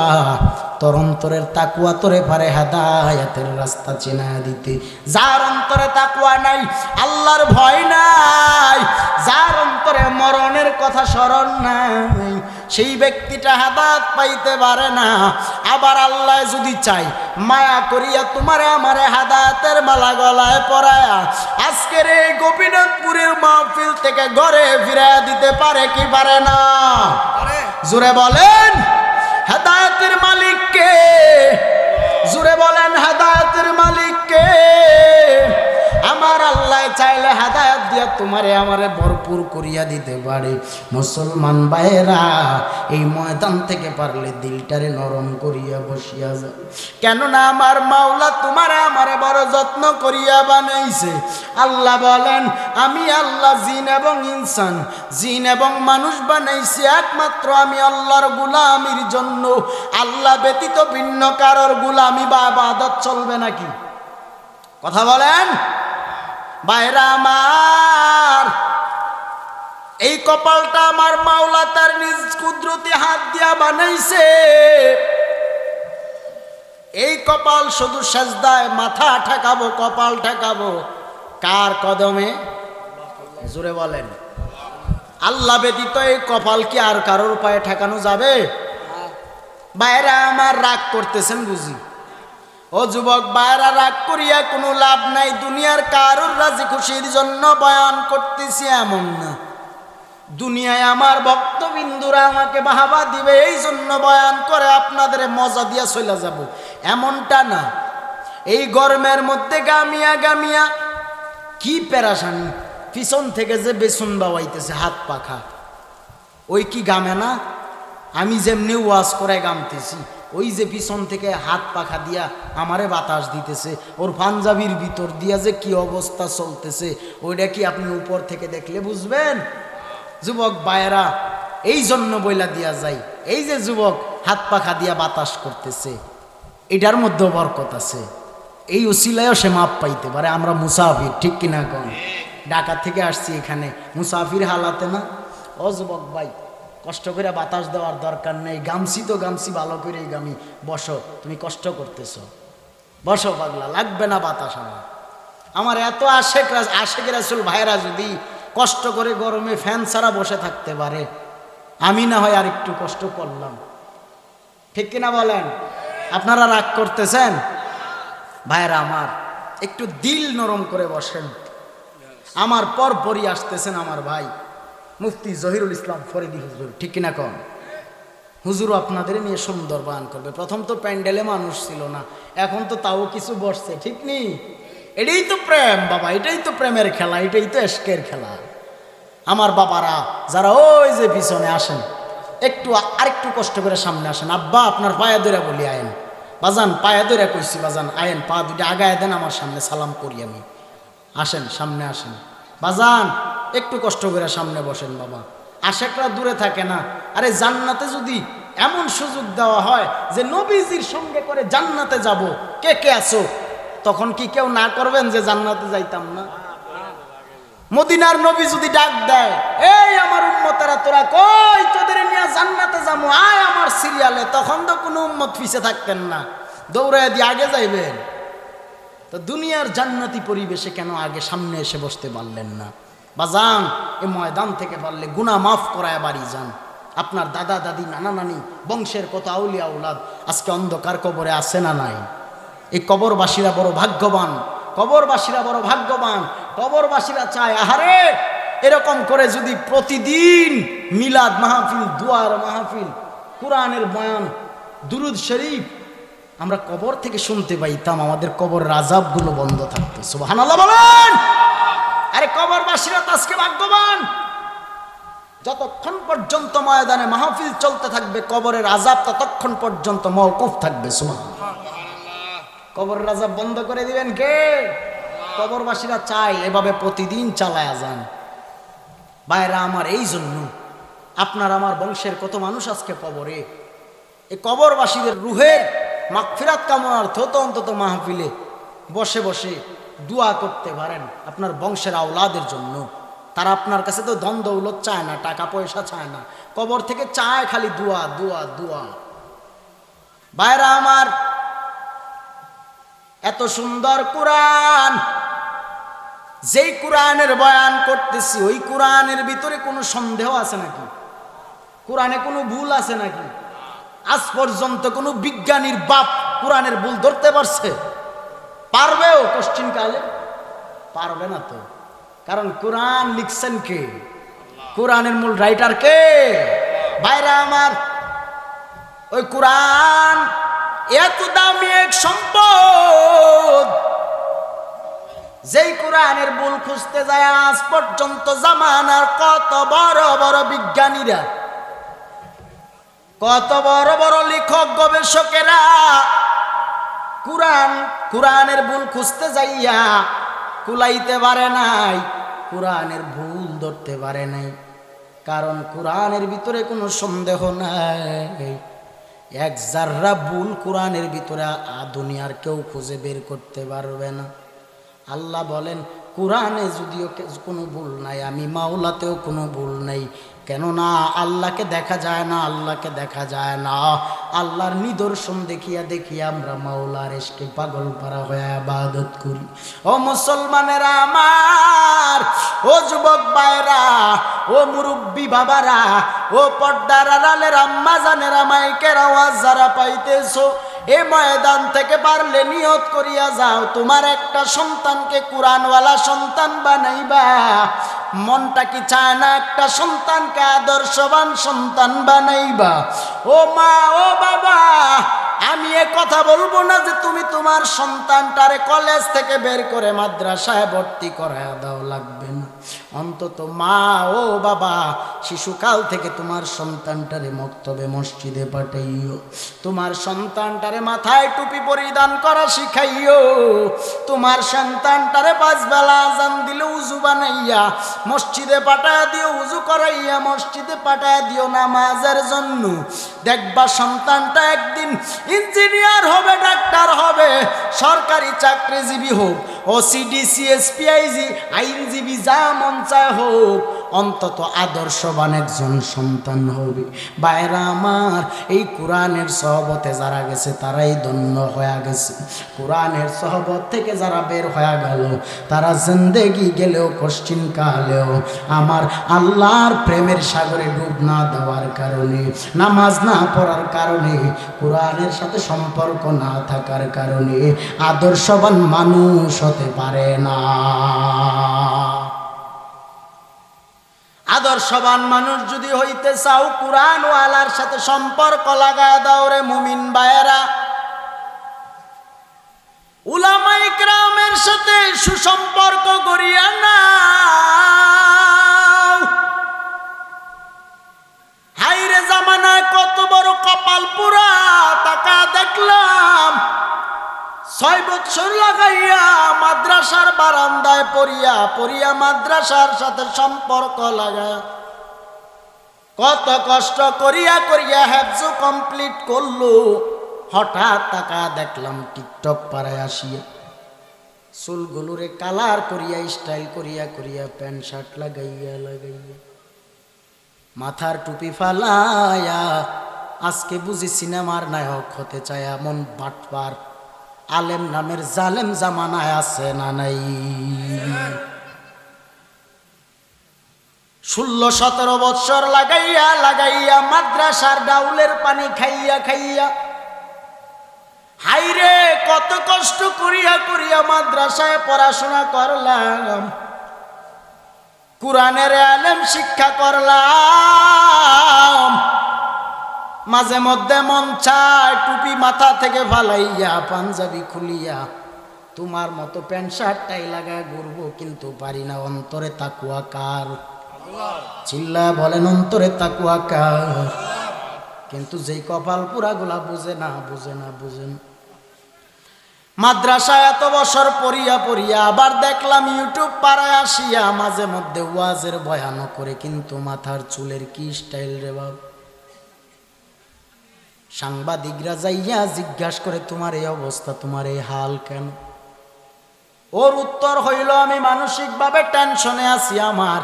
তোর অন্তরের তাকুয়া তোরে পারে হেদায়েতের রাস্তা চেনায়া দিতে। যার অন্তরে তাকুয়া নাই, আল্লাহর ভয় নাই, যার অন্তরে মরণের কথা স্মরণ নাই, সেই ব্যক্তিটা হেদায়েত পাইতে পারে না। আবার আল্লাহ যদি চাই মায়া করিয়া তোমারে আমারে হেদায়েতের মালা গলায় পরায়া আজকের এই গোপীনাথপুরের মাহফিল থেকে ঘরে ফিরাইয়া দিতে পারে কি পারে না? জোরে বলেন হেদায়েতের মালিক কে? জোরে বলেন হেদায়েতের মালিক কে? আমার আল্লাহ চাইলে হেদায়েত দিয়া তোমারে আমারে ভরপুর করিয়া দিতে পারে। মুসলমান ভাইরা, এই ময়দান থেকে পারলে দিলটারে নরম করিয়া বসিয়া যায়। কেননা আমার মাওলা তোমারে আমারে বড় যত্ন করিয়া বানাইছে। আল্লাহ বলেন, আমি আল্লাহ জিন এবং ইনসান, জিন এবং মানুষ বানাইছি একমাত্র আমি আল্লাহর গোলামির জন্য। আল্লাহ ব্যতীত ভিন্ন কারোর গোলামি বা ইবাদত চলবে নাকি? কথা বলেন ভাইরা আমার। এই কপালটা আমার মাওলা তার নিজ কুদরতি হাত দিয়া বানাইছে। এই কপাল শুধু সেজদায় মাথা ঠেকাবো, কপাল ঠেকাবো কার কদমে? জোরে বলেন। আল্লাহ ব্যতীত এই কপাল কি আর কারোর পায়ে ঠেকানো যাবে? ভাইরা আমার, রাগ করতেছেন বুঝি? ও যুবক ভাইরা, রাগ করিয়া কোনো লাভ নাই। দুনিয়ার কারোর রাজি খুশির জন্য বয়ান করতেছি এমন না। দুনিয়ায় আমার ভক্তবিন্দুরা আমাকে বাহাবা দিবে এই জন্য বয়ান করে আপনাদের মজা দিয়া চলে যাব, এমনটা না। এই গরমের মধ্যে গামিয়া গামিয়া কি পেরাশানি, পিছন থেকে যে বেসন বাবাইতেছে হাত পাখা, ওই কি গামে না? আমি যেমনি ওয়াজ করে গামতেছি, ওই যে পিছন থেকে হাত পাখা দিয়া আমারে বাতাস দিতেছে, ওর পাঞ্জাবির ভিতর দিয়া যে কি অবস্থা চলতেছে, ওইটা কি আপনি উপর থেকে দেখলে বুঝবেন? যুবক ভাইয়েরা, এই জন্য বইলা দিয়া যায়, এই যে যুবক হাত পাখা দিয়া বাতাস করতেছে, এটার মধ্যেও বরকত আছে। এই উসিলায়ও সে মাপ পাইতে পারে। আমরা মুসাফির, ঠিক কিনা কন? ঢাকা থেকে আসছি এখানে মুসাফির হালাতে না। ও যুবক ভাই, কষ্ট করে বাতাস দেওয়ার দরকার নেই। গামছি তো গামছি ভালো করে গামি, বসো, তুমি কষ্ট করতেছ, বসো পাগলা, লাগবে না বাতাস। আমার এত আশেক রাসূল ভাইরা যদি কষ্ট করে গরমে ফ্যান ছাড়া বসে থাকতে পারে, আমি না হয় আর একটু কষ্ট করলাম, ঠিক কিনা বলেন? আপনারা রাগ করতেছেন? ভাইরা আমার, একটু দিল নরম করে বসেন। আমার পরপরই আসতেছেন আমার ভাই মুফতি জহিরুল ইসলাম ফরিদি হুজুর, ঠিক কিনা কন? হুজুরও আপনাদের নিয়ে সুন্দর বয়ান করবে। প্রথম তো প্যান্ডেলে মানুষ ছিল না, এখন তো তাও কিছু বসছে, ঠিক নেই? এটাই তো প্রেম বাবা, এটাই তো প্রেমের খেলা, এটাই তো এশকের খেলা। আমার বাবারা যারা ওই যে পিছনে আসেন, একটু আরেকটু কষ্ট করে সামনে আসেন। আব্বা আপনার পায়ে ধরে বলি আয়েন, বাজান পায়ে ধরে কইছি, বাজান আয়েন, পা দুটো আগায় দেন আমার সামনে, সালাম করি আমি। আসেন, সামনে আসেন বাজান, একটু কষ্ট করে সামনে বসেন বাবা। আশেকরা দূরে থাকে না। আরে জান্নাতে যদি এমন সুযোগ দেওয়া হয় যে নবীজির সঙ্গে করে জান্নাতে যাব, কে কে আছো? তখন কি কেউ না করবেন যে জান্নাতে যাইতাম না? মদিনার নবী যদি ডাক দেয়, এই আমার উম্মতেরা তোরা কই, তোদের নিয়ে জান্নাতে যাবো, আয় আমার সিরিয়ালে, তখন তো কোনো উম্মত পিছে থাকতেন না, দৌড়ায় দিয়ে আগে যাইবেন। তো দুনিয়ার জান্নাতি পরিবেশে কেন আগে সামনে এসে বসতে পারলেন না? বাজান, এ ময়দান থেকে পারলে গুনাহ মাফ করায় বাড়ি যান। আপনার দাদা দাদি নানা নানি বংশের কত আউলিয়া আউলাদ আজকে অন্ধকার কবরে আছে না নাই? এই কবরবাসীরা বড় ভাগ্যবান, কবরবাসীরা বড় ভাগ্যবান। কবরবাসীরা চায়, আহারে এরকম করে যদি প্রতিদিন মিলাদ মাহফিল, দুয়ার মাহফিল, কোরআনের বয়ান, দুরুদ শরীফ আমরা কবর থেকে শুনতে পাইতাম, আমাদের কবরের আযাবগুলো বন্ধ থাকতো। সুবহানাল্লাহ বলেন। আরে কবরবাসীরা তো আজকে ভাগ্যবান। যতক্ষণ পর্যন্ত ময়দানে মাহফিল চলতে থাকবে, কবরের আযাব ততক্ষণ পর্যন্ত মওকুফ থাকবে। সুবহানাল্লাহ। কবরের আযাব বন্ধ করে দিবেন কে? কবরবাসীরা চায় এভাবে প্রতিদিন চালায়া যান। ভাইরা আমার, এই জন্য আপনার আমার বংশের কত মানুষ আজকে কবরে। এই কবরবাসীদের রুহের মাগফিরাত কামনার্থ তো অন্তত মাহফিলে বসে বসে দোয়া করতে পারেন আপনার বংশের আওলাদের জন্য। তারা আপনার কাছে তো ধন দৌলত চায় না, টাকা পয়সা চায় না, কবর থেকে চায় খালি দোয়া, দোয়া, দোয়া। ভাইরা আমার, এত সুন্দর কোরআন, যেই কোরআনের বয়ান করতেছি ওই কোরআনের ভিতরে কোনো সন্দেহ আছে নাকি? কোরআনে কোনো ভুল আছে নাকি? আজ পর্যন্ত কোনো বিজ্ঞানীর বাপ কোরআনের ভুল ধরতে পারছে? পারবেও কোশ্চিন কালে? পারবে না তো, কারণ কোরআন লিখছেন কে? কোরআনের মূল রাইটার কে? ভাইরা আমার, ওই কোরআন এত দামি এক সম্পদ, যেই কোরআনের ভুল খুঁজতে যায় আজ পর্যন্ত জামানার কত বড় বড় বিজ্ঞানীরা, কত বড় বড় লেখক গবেষকেরা কোরআনের ভুল খুঁজতে যাইয়া কুলাইতে পারে নাই, কোরআনের ভুল ধরতে পারে নাই। কারণ কোরআনের ভিতরে কোনো সন্দেহ নাই, এক জাররা ভুল কোরআনের ভিতরে দুনিয়ার কেউ খুঁজে বের করতে পারবে না। আল্লাহ বলেন, কোরআনে যদিও কোনো ভুল নাই, আমি মাওলাতেও কোনো ভুল নাই। কেননা আল্লাহকে দেখা যায় না, আল্লাহকে দেখা যায় না। আল্লাহর নিদর্শন দেখিয়া দেখিয়া আমরা মাওলার ইশকে পাগল পারা হয়ে ইবাদত করি। ও মুসলমানেরা আমার, ও যুবক ভাইরা, ও মুরব্বী বাবারা, ও পর্দার আড়ালের আম্মা জানেরা, মাইকের আওয়াজ যারা পাইতেছো, এ ময়দান থেকে পারলে নিয়ত করিয়া যাও, তোমার একটা সন্তানকে কোরআনওয়ালা সন্তান বানাইবা। মনটা কি চায় না একটা সন্তানকে আদর্শবান সন্তান বানাইবা? ও মা, ও বাবা, আমি এ কথা বলবো না যে তুমি তোমার সন্তানটারে কলেজ থেকে বের করে মাদ্রাসায় ভর্তি করায় দাও, লাগবে না। অন্তত মা, ও বাবা, শিশুকাল থেকে তোমার সন্তানটারে মক্তবে মসজিদে পাঠাইও, তোমার সন্তানটারে মাথায় টুপি পরিধান করা শিখাইও, তোমার সন্তানটারে 5 বেলা আজান দিলে উজু বানাইয়া মসজিদে পাঠায় দিও, উজু করাইয়া মসজিদে পাঠায় দিও নামাজের জন্য। দেখবা সন্তানটা একদিন ইঞ্জিনিয়ার হবে, ডাক্তার হবে, সরকারি চাকরিজীবী হোক, ওসিডি, সিএসপি, আইনজীবী, যা মন চায় হোক, অন্তত আদর্শবান একজন সন্তান হবে। ভাইরা আমার, এই কোরআনের সহবতে যারা গেছে তারাই ধন্য হয়ে গেছে। কোরআনের সহবত থেকে যারা বের হয়ে গেল, তারা জিন্দেগি গেলেও কোশ্চিন কালেও আমার আল্লাহর প্রেমের সাগরে ডুব না দেওয়ার কারণে, নামাজ না পড়ার কারণে, কোরআনের সাথে সম্পর্ক না থাকার কারণে আদর্শবান মানুষ হতে পারে না। আদর্শবান মানুষ যদি হইতে চাও, কোরআনওয়ালার সাথে সম্পর্ক লাগায় দাও রে মুমিন ভাইয়েরা। উলামায়ে কেরামের সাথে সুসম্পর্ক করিয়া নাও। হাইরে জামানায় কত বড় কপাল পুরা, টাকা দেখলাম 6 বছর লাগাইয়া মাদ্রাসার বারান্দায় পড়িয়া মাদ্রাসার সাথে সম্পর্ক লাগায় কত কষ্ট করিয়া করিয়া হেফজ কমপ্লিট করলো, হঠাৎ টাকা দেখলাম টিকটক পাড়ায় আসিয়া চুলগুলোরে কালার করিয়া স্টাইল করিয়া করিয়া প্যান্ট শার্ট লাগাইয়া লাগাইয়া মাথার টুপি ফালাইয়া আজকে বুঝি সিনেমার নায়ক হতে চায় এমন বাটপার আলেম নামের জালেম জামানায় আছে না নাই? 16-17 বৎসর লাগাইয়া লাগাইয়া মাদ্রাসার ডাউলের পানি খাইয়া খাইয়া, হাইরে কত কষ্ট করিয়া করিয়া মাদ্রাসায় পড়াশোনা করলাম, কুরআনের আলেম শিক্ষা করলাম, মাঝে মধ্যে মন চায় টুপি মাথা থেকে ফালাইয়া পাঞ্জাবি খুলিয়া তোমার মতো প্যান্ট শার্টটাই লাগায় ঘুরবো, কিন্তু পারি না। অন্তরে তাকওয়া কার? চিল্লা বলেন অন্তরে তাকওয়া কার? কিন্তু যেই কপাল পুরাগুলা বুঝে না বুঝে না বুঝে না। মাদ্রাসায় এত বছর পড়িয়া পড়িয়া আবার দেখলাম ইউটিউব পাড়ায় আসিয়া মাঝে মধ্যে ওয়াজের বয়ান করে, কিন্তু মাথার চুলের কি স্টাইল রে বাপ! সাংবাদিকরা যাইয়া জিজ্ঞাসা করে তোমার এই অবস্থা, তোমার এই হাল কেন? ওর উত্তর হইল আমি মানসিকভাবে টেনশনে আছি, আমার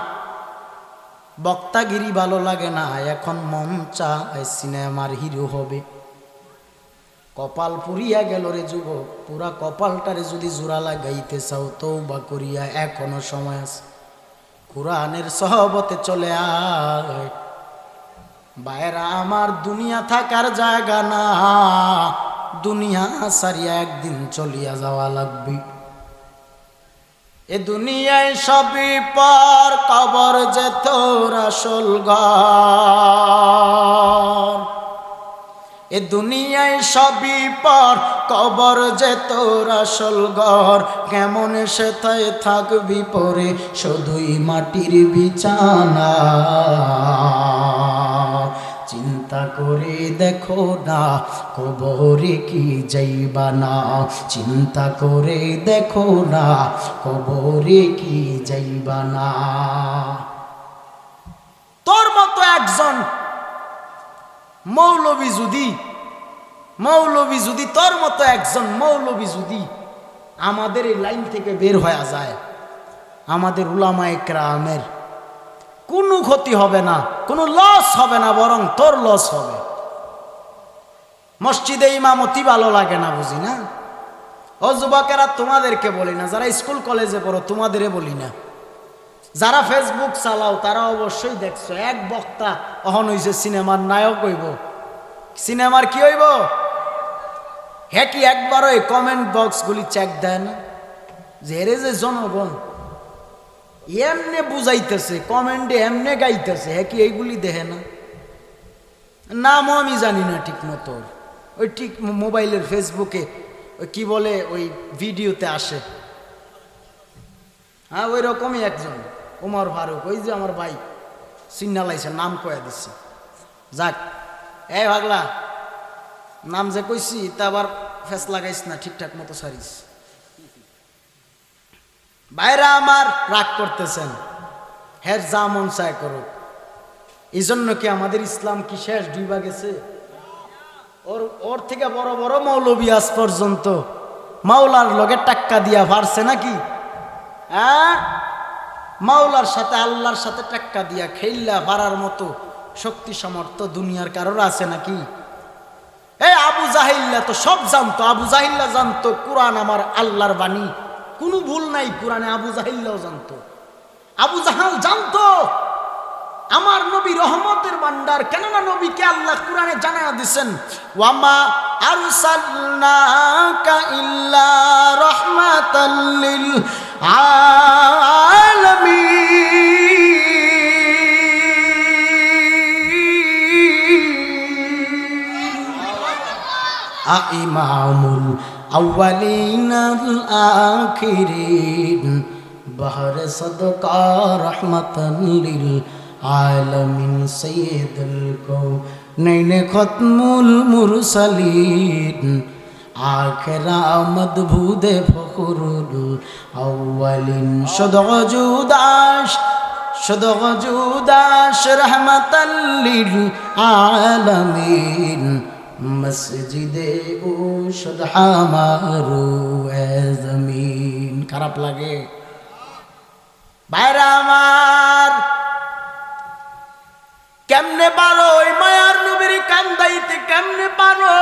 বক্তাগিরি ভালো লাগে না, এখন মন চায় সিনেমার হিরো হবে। কপাল পুরিয়া গেল রে যুবক, পুরা কপালটারে যদি জোড়া লাগাইতে চাও তওবা করিয়া এখনো সময় আছে। কুরআনের সহবতে চলে আয় ভাইরা আমার, দুনিয়া থাকার জায়গা না, দুনিয়া সারিয়া একদিন চলিয়া যাওয়া লাগবে। এ দুনিয়ায় সবই পর, কবর যে তোর আসল ঘর। এ দুনিয়ায় সবই পর, কবর যে তোর আসল ঘর। কেমন সেথায় থাকবি পরে, শুধুই মাটির বিছানা। চিন্তা করে দেখো না কবরে কি যাইবা না, চিন্তা করে দেখো না কবরে কি যাইবা না। তোর মতো একজন মৌলবী যদি তোর মতো একজন মৌলবী যদি আমাদের এই লাইন থেকে বের হয়ে যায়, আমাদের উলামায়ে কেরামের কোনো ক্ষতি হবে না, কোনো লস হবে না, বরং তোর লস হবে। মসজিদে ইমামতি ভালো লাগে না বুঝি না? ও যুবকেরা, তোমাদেরকে বলি না, যারা স্কুল কলেজে পড়ো তোমাদেরও বলি না, যারা ফেসবুক চালাও তারা অবশ্যই দেখছো এক বক্তা অহন হইছে সিনেমার নায়ক হইব। সিনেমার কি হইব? হ্যাঁ কি একবারও এই কমেন্ট বক্সগুলি চেক দেয় না যে এরে যে জনগণ এমনে বুঝাইতেছে, কমেন্টে এমনে গাইতেছে, হ্যাঁ কি এইগুলি দেখে না? নামও আমি জানি না ঠিক মতো, ওই ঠিক মোবাইলের ফেসবুকে ওই কি বলে ওই ভিডিওতে আসে। হ্যাঁ ওই রকমই একজন ওমর ফারুক, ওই যে আমার ভাই সিগনালাইছে, নাম কয়ে দিচ্ছে। যাক এই ভাগলা, নাম যে কইছি তা আবার ফেস লাগাইস না, ঠিকঠাক মতো সারিস। ভাইরা আমার রাগ করতেছেন, হ্যাঁ যা মন চায় করুক। এই জন্য কি আমাদের ইসলাম কি শেষ ডুইবা গেছে? ওর থেকে বড় বড় মৌলবী আজ পর্যন্ত মাওলার লগে টাক্কা দিয়া পারছে নাকি? হ্যাঁ, মাওলার সাথে আল্লাহর সাথে টাক্কা দিয়া খেললা পারার মতো শক্তি সামর্থ্য দুনিয়ার কারোর আছে নাকি? এই আবু জাহিল্লা তো সব জানতো, আবু জাহিল্লা জানতো কুরআন আমার আল্লাহর বাণী, কোনো ভুল নাই কুরআনে। আবু জাহিল্লাও জানতো, আবু জাহাল জানতো আমার নবী রহমতের ভান্ডার। কেননা নবীকে আল্লাহ কুরআনে জানায়া দিয়েছেন, ওয়ামা আরসালনাকা ইল্লা রাহমাতাল লিল আলামিন ইমামুল আউয়ালিন আল আখিরিন বাহরে সদকা রহমাতান লিল আলামিন সাইয়্যিদুল কাউনাইন খতমুল মুরসালিন আখিরা মদবুদে ফখরুল আউয়ালিন সদজুদাশ শুধু ওজুদাস রহমাতাল লিল আলামিন মসজিদে ও শুধ হামারু এ জমিন। খারাপ লাগে ভাইরা আমার? কেমনে পারো ওই মায়ার নবীর কান্দাইতে, কেমনে পারো?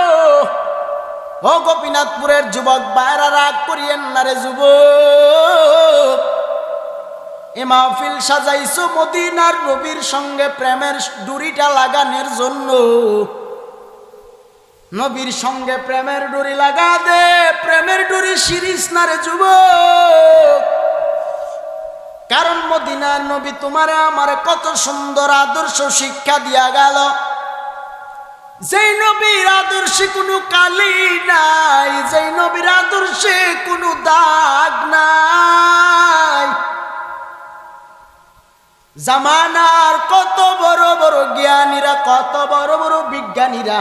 ও গোপীনাথপুরের যুবক ভাইরা, রাগ করিয়েন না রে যুবক। এ মাহফিল সাজাইছো মদিনার নবীর সঙ্গে প্রেমের ডুরিটা লাগানোর জন্য। নবীর সঙ্গে প্রেমের ডুরি লাগা দে, প্রেমের ডুরি শিরিস না রে যুবক। কারণ মদিনার নবী তোমারে আমারে কত সুন্দর আদর্শ শিক্ষা দিয়া গেল। যেই নবীর আদর্শে কোনো কালি নাই, যেই নবীর আদর্শে কোনো দাগ নাই। জামানার কত বড় বড় জ্ঞানীরা, কত বড় বড় বিজ্ঞানীরা,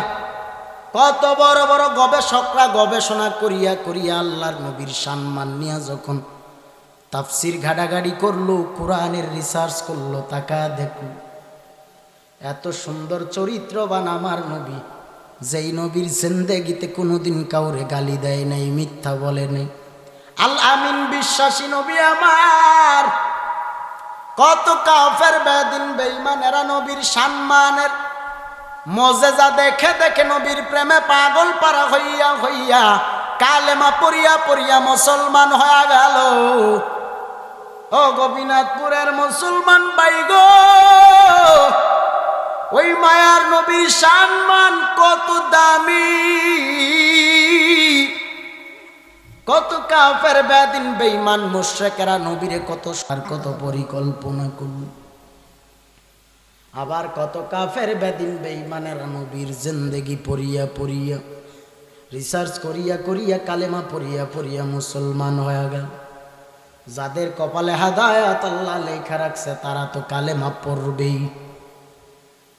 কত বড় বড় গবেষকরা গবেষণা করিয়া করিয়া আল্লাহর নবীর সম্মান নিয়া যখন তাফসির ঘাটাঘাটি করলো, কোরআনের রিসার্চ করলো, তাকা দেখলো এত সুন্দর চরিত্রবান আমার নবী, যেই নবীর জিন্দেগিতে কোনোদিন কাউরে গালি দেয় নাই, মিথ্যা বলে নাই, আল আমিন বিশ্বাসী নবী আমার। কত কাফের বেদিন বেঈমানেরা নবীর সম্মানের মজেজা দেখে দেখে নবীর প্রেমে পাগল পারা হইয়া হইয়া কালেমা পড়িয়া পড়িয়া মুসলমান হয়ে গেল। ও গোপীনাথপুরের মুসলমান ভাই গো, ওই মায়ার নবীর সম্মান কত দামি। কত কাফের বেদিন বেঈমান মুশরিকেরা নবীরে কত কত পরিকল্পনা করল। আবার কত কাফের বেদিন বেঈমানেরা নবীর জিন্দেগি পড়িয়া পড়িয়া রিসার্চ করিয়া করিয়া কালেমা পড়িয়া পড়িয়া মুসলমান হয়ে গেল। যাদের কপালে হেদায়েত আল্লাহ লেখা রাখছে তারা তো কালেমা পড়বেই,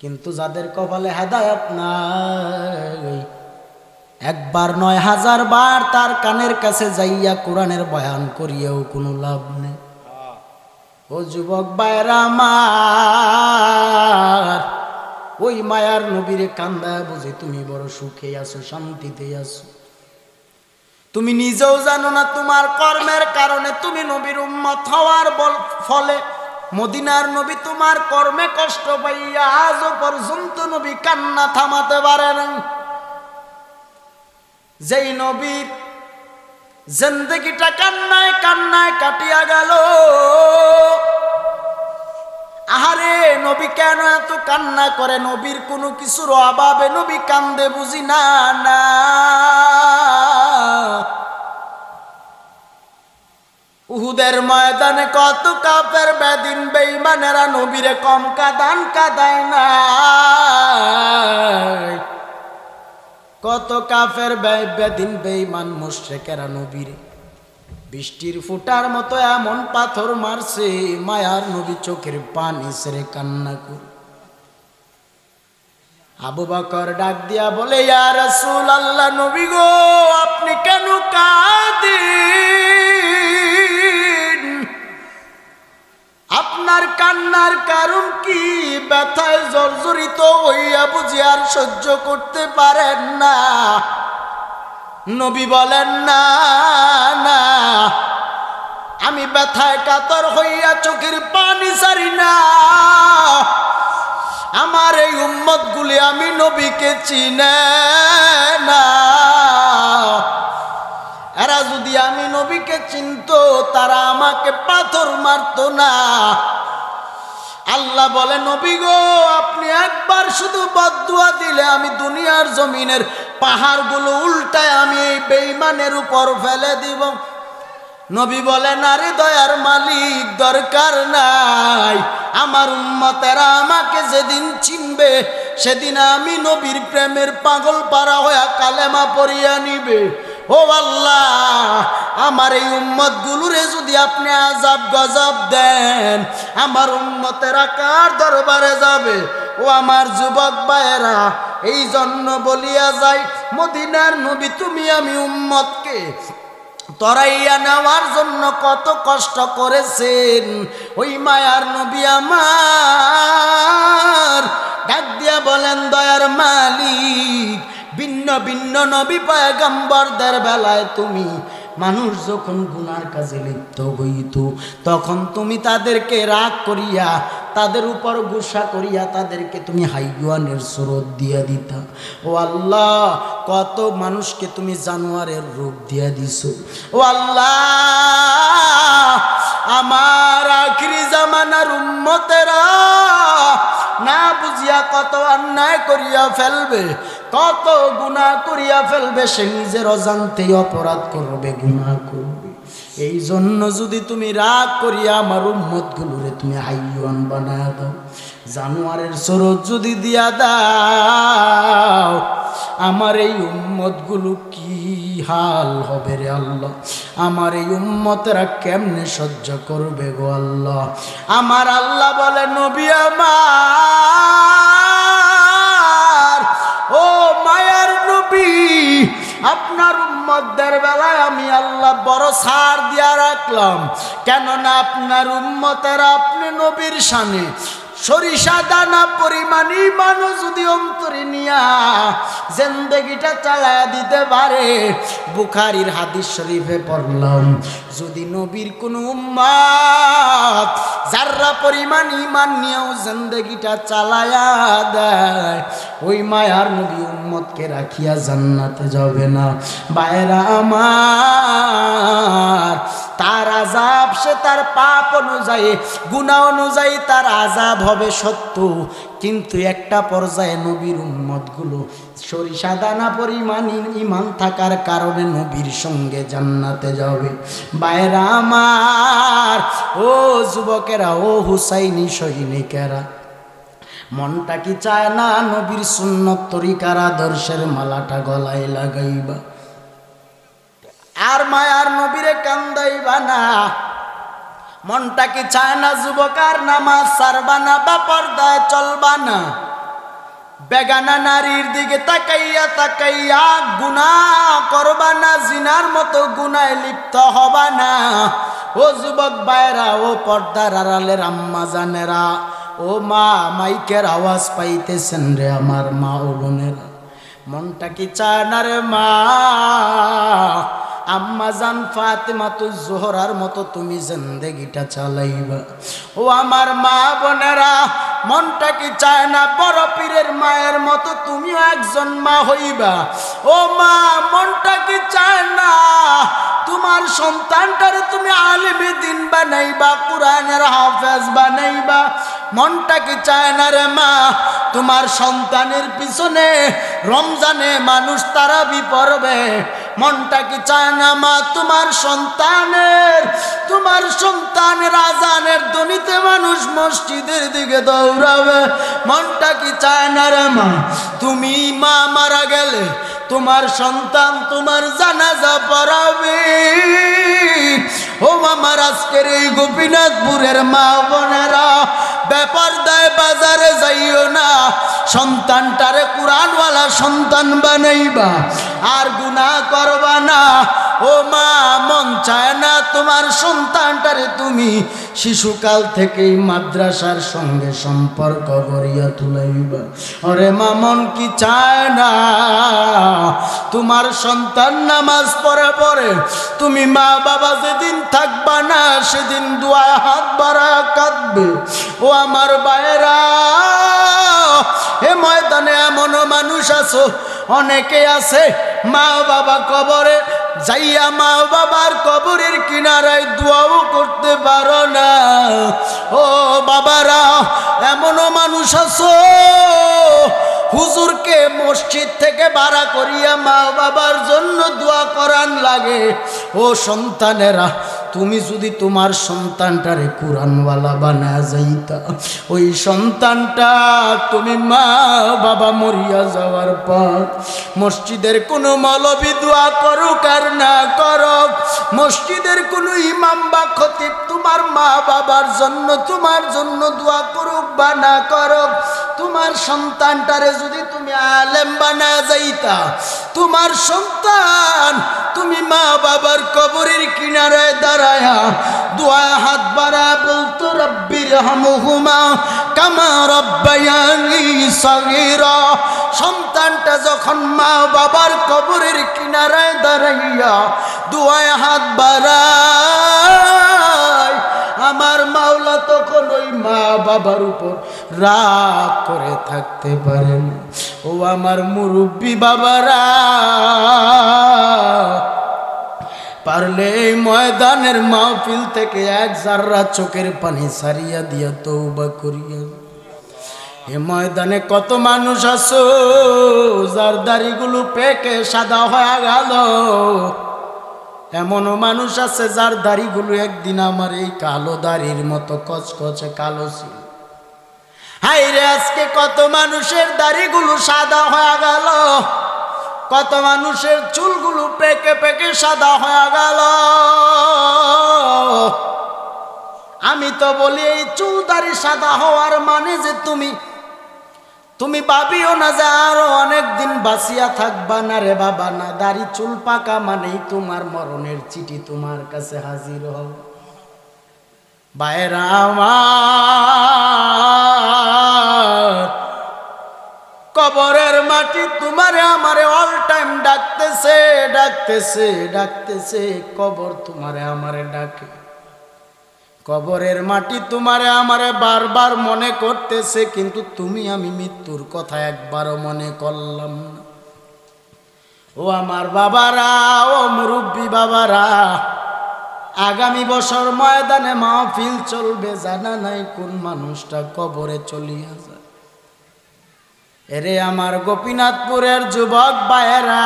কিন্তু যাদের কপালে হেদায়েত নাই, একবার নয় হাজার বার তার কানের কাছে যাইয়া কোরআনের বয়ান করিয়াও কোনো লাভ নেই। ও যুবক ভাইরা আমার, ওই মায়ার নবীরে কান্দায় বুঝে তুমি বড় সুখে আছো, শান্তিতে আছো। তুমি নিজেও জানো না তোমার কর্মের কারণে তুমি নবীর উম্মত হওয়ার ফলে মদিনার নবী তোমার কর্মে কষ্ট পাইয়া আজও পর্যন্ত নবী কান্না থামাতে পারে না। যেই নবীর জিন্দেগিটা কান্নায় কান্নায় কাটিয়া গেল। আহারে নবী কেন এত কান্না করে? নবীর কোনো কিছুর অভাবে নবী কান্দে বুঝি না? না, উহুদের ময়দানে কত কাফের বেদিন বেঈমানেরা নবীরে কম কাঁদান কাঁদায় না। কত কাফের বেদিন বেঈমান মুশরিকেরা নবীরে বৃষ্টির ফুটার মতো এমন পাথর মারছে, মায়ার নবী চোখের পানি ছেড়ে কান্না করে। আবু বকর ডাক দিয়া বলে, ইয়া রাসূলুল্লাহ, নবী গো আপনি কেন কাঁদেন? আপনার কান্নার কারণ কি? ব্যথায় জর্জরিত হইয়া বুঝি আর সহ্য করতে পারেন না? নবী বলেন, না না, আমি ব্যথায় কাতর হইয়া চোখের পানি ছাড়ি না। আমার এই উম্মত গুলি আমি নবীকে চিনে না। এরা যদি আমি নবীকে চিনতো তারা আমাকে পাথর মারতো না। আল্লাহ বলে, নবী গো আপনি একবার শুধু বদদুয়া দিলে আমি দুনিয়ার জমিনের পাহাড়গুলো উল্টায় আমি এই বেঈমানের উপর ফেলে দিব। নবী বলে, নারে দয়ার মালিক দরকার নাই, আমার উম্মতেরা আমাকে যেদিন চিনবে সেদিন আমি নবীর প্রেমের পাগল পারা হয়ে কালেমা পড়িয়া নিবে। ও আল্লাহ, আমার এই উম্মত গুলোরে যদি আপনি আযাব গজব দেন, আমার উম্মতেরা কার দরবারে যাবে? ও আমার যুবক ভাইয়েরা, এই জন্য বলিয়া যাই, মদিনার নবী তুমি আমি উম্মতকে তরাইয়া নেওয়ার জন্য কত কষ্ট করেছেন ওই মায়ার নবী আমার ডাক দিয়া বলেন, দয়ার মালিক, ভিন্ন ভিন্ন নবী পয়গম্বরদের বেলায় তুমি মানুষ যখন গুনার কাজে লিপ্ত হইত তখন তুমি তাদেরকে রাগ করিয়া, তাদের উপর গুসা করিয়া তাদেরকে তুমি হাইওয়ানের স্রোত দিয়া দিতা। ও আল্লাহ, কত মানুষকে তুমি জানোয়ারের রূপ দিয়া দিছো। ও আল্লাহ, আমার আখিরি জামানার উম্মতেরা না বুঝিয়া কত অন্যায় করিয়া ফেলবে, কত গুনাহ করিয়া ফেলবে, সে নিজের অজান্তেই অপরাধ করবে, গুনাহ করবে। এই জন্য যদি তুমি রাগ করিয়া আমার উম্মতগুলোরে তুমি হাইওয়ান বানায় দাও, জানোয়ারের স্রোত যদি দিয়া দাও, আমার এই উম্মতগুলো কি হাল হবে রে আল্লাহ? আমার এই উম্মতেরা কেমনে সহ্য করবে গো আল্লাহ? আমার আল্লাহ বলে, নবী আমার, ও মায়ার নবী, আপনার উম্মতদের বেলায় আমি আল্লাহ বড় ছাড় দিয়া রাখলাম। কেননা আপনার উম্মতেরা আপনি নবীর শানে সরিষা দানা পরিমাণ ঈমান যদি অন্তরে নিয়া জিন্দেগিটা চালায়া দিতে পারে। বুখারীর হাদিস শরীফে পড়লাম, যদি নবীর কোন উম্মত যাররা পরিমাণ ঈমান নিয়েও জিন্দেগিটা চালায়া দেয়, ওই মায়ার নবী উম্মতকে রাখিয়া জান্নাতে যাবে না। ভাইরা আমার, তার আযাব, সে তার পাপ অনুযায়ী, গুনাহ অনুযায়ী তার আযাব হবে সত্য, কিন্তু একটা পর্যায়ে নবীর উম্মতগুলো সরিষা দানা পরিমাণ ঈমান থাকার কারণে নবীর সঙ্গে জান্নাতে যাবে। ভাইরা আমার, ও যুবকেরা, ও হুসাইনি সৈনিকেরা, মনটা কি চায় না নবীর সুন্নত তরিকার আদর্শের মালাটা গলায় লাগাইবা আর মায়ার নবীরে কান্দাইবা না? মনটা কি চায় না যুবক আর নামাজ ছাড়বা না বা পর্দায় চলবা না? বেগানা নারীর দিকে তাকাইয়া তাকাইয়া গুনাহ করবা না, জিনার মতো গুনায় লিপ্ত হবা না। ও যুবক ভাইরা, ও পর্দার আড়ালের আম্মা জানেরা, ও মা, মাইকের আওয়াজ পাইতেছেন রে আমার মা ও বোনেরা, মনটা কি চায় না রে মা, আম্মা জান ফাতেমাতুজ জোহরার মতো তুমি জিন্দেগিটা চালাইবা? ও আমার মা বোনেরা, মনটা কি চায় না বড় পীরের মায়ের মতো তুমিও একজন মা হইবা? ও মা, মনটা কি চায় না তোমার সন্তানটারে তুমি আলেমে দ্বীন বানাইবা, কোরআনের হাফেজ বানাইবা? মনটা কি চায় না রে মা, তোমার সন্তানের পিছনে রমজানে মানুষ তারাবি পড়বে? মনটা কি চায় না মা, তোমার সন্তানের আজানের ধ্বনিতে মানুষ মসজিদের দিকে দৌড়াবে? মনটা কি চায় না রে মা, তুমি মা মারা গেলে তোমার সন্তান তোমার জানাজা পড়াবে? ও আমার আজকের এই গোপীনাথপুরের মা বোনেরা, বেপরদায় বাজারে যাইও না, সন্তানটারে কোরআনওয়ালা সন্তান বানাইবা আর গুনাহ করবা না। ও মা, মন চায় না তোমার সন্তানটারে তুমি শিশুকাল থেকেই মাদ্রাসার সঙ্গে সম্পর্ক গড়িয়া তুলাইবা? ওরে মা, মন কি চায় না তোমার সন্তান নামাজ পড়ে পড়ে তুমি মা বাবা যেদিন থাকবা না সেদিন দুয়ায় হাত বাড়ায় কাঁদবে? ও আমার ভাইরা, এ ময়দানে এমনও মানুষ আছো, অনেকে আছে মা বাবা কবরে যাইয়া মা বাবার কবরের কিনারায় দোয়াও করতে পারো না। ও বাবারা, এমনও মানুষ আছো হুজুরকে মসজিদ থেকে ভাড়া করিয়া মা বাবার জন্য দোয়া করান লাগে। ও সন্তানেরা, তুমি যদি তোমার সন্তানটারে কোরআনওয়ালা বানায় যাইতা, ওই সন্তানটা তুমি মা বাবা মরিয়া যাওয়ার পর মসজিদের কোনো মৌলবি দোয়া করুক আর না করুক, মসজিদের কোনো ইমাম বা খতিব তোমার মা বাবার জন্য তোমার জন্য দোয়া করুক বা না করুক, তোমার সন্তানটারে যদি তুমি আলেম বানায় যাইতা, তোমার সন্তান তুমি মা বাবার কবরের কিনারায় দাঁড়ায়া দোয়া হাত বাড়া বলতো রব্বির হামহুমা কামা রব্বায়ানি সগীরা। সন্তানটা যখন মা বাবার কবরের কিনারায় দাঁড়াইয়া দোয়ায় হাত বাড়ায়, আমার মাওলা তখন ওই মা বাবার উপর রাগ করে থাকতে পারেন। ও আমার মুরব্বী বাবারা, পারলে এই ময়দানের মাহফিল থেকে এক জাররা চোখের পানি সারিয়া দিয়া তওবা করিয়া। এ ময়দানে কত মানুষ আছো যার দাড়িগুলো পেকে সাদা হয়ে গেল, এমনও মানুষ আছে যার দাড়িগুলো একদিন আমার এই কালো দাড়ির মতো কচকচে কালো ছিল। হাইরে আজকে কত মানুষের দাড়িগুলো সাদা হয়ে গেল, কত মানুষের চুলগুলো পেকে পেকে সাদা হয়ে গেল। আমি তো বলি এই চুল দাড়ি সাদা হওয়ার মানে যে তুমি ভাবিও না যে আরো অনেকদিন বাঁচিয়া থাকবা না রে বাবা, না। দাড়ি চুল পাকা মানেই তোমার মরণের চিঠি তোমার কাছে হাজির হবে। ভাইরা আমার, কবরের মাটি তোমারে আমারে অল টাইম ডাকতেছে ডাকতেছে ডাকতেছে। কবর তোমারে আমারে ডাকে, কবরের মাটি তোমারে আমারে বারবার মনে করতেছে, কিন্তু তুমি আমি মৃত্যুর কথা একবারও মনে করলাম না। ও আমার বাবারা, ও মুরব্বী বাবারা, আগামী বছর ময়দানে মাহফিল চলবে, জানা নাই কোন মানুষটা কবরে চলিয়া যায়। এরে আমার গোপীনাথপুরের যুবক ভাইয়েরা,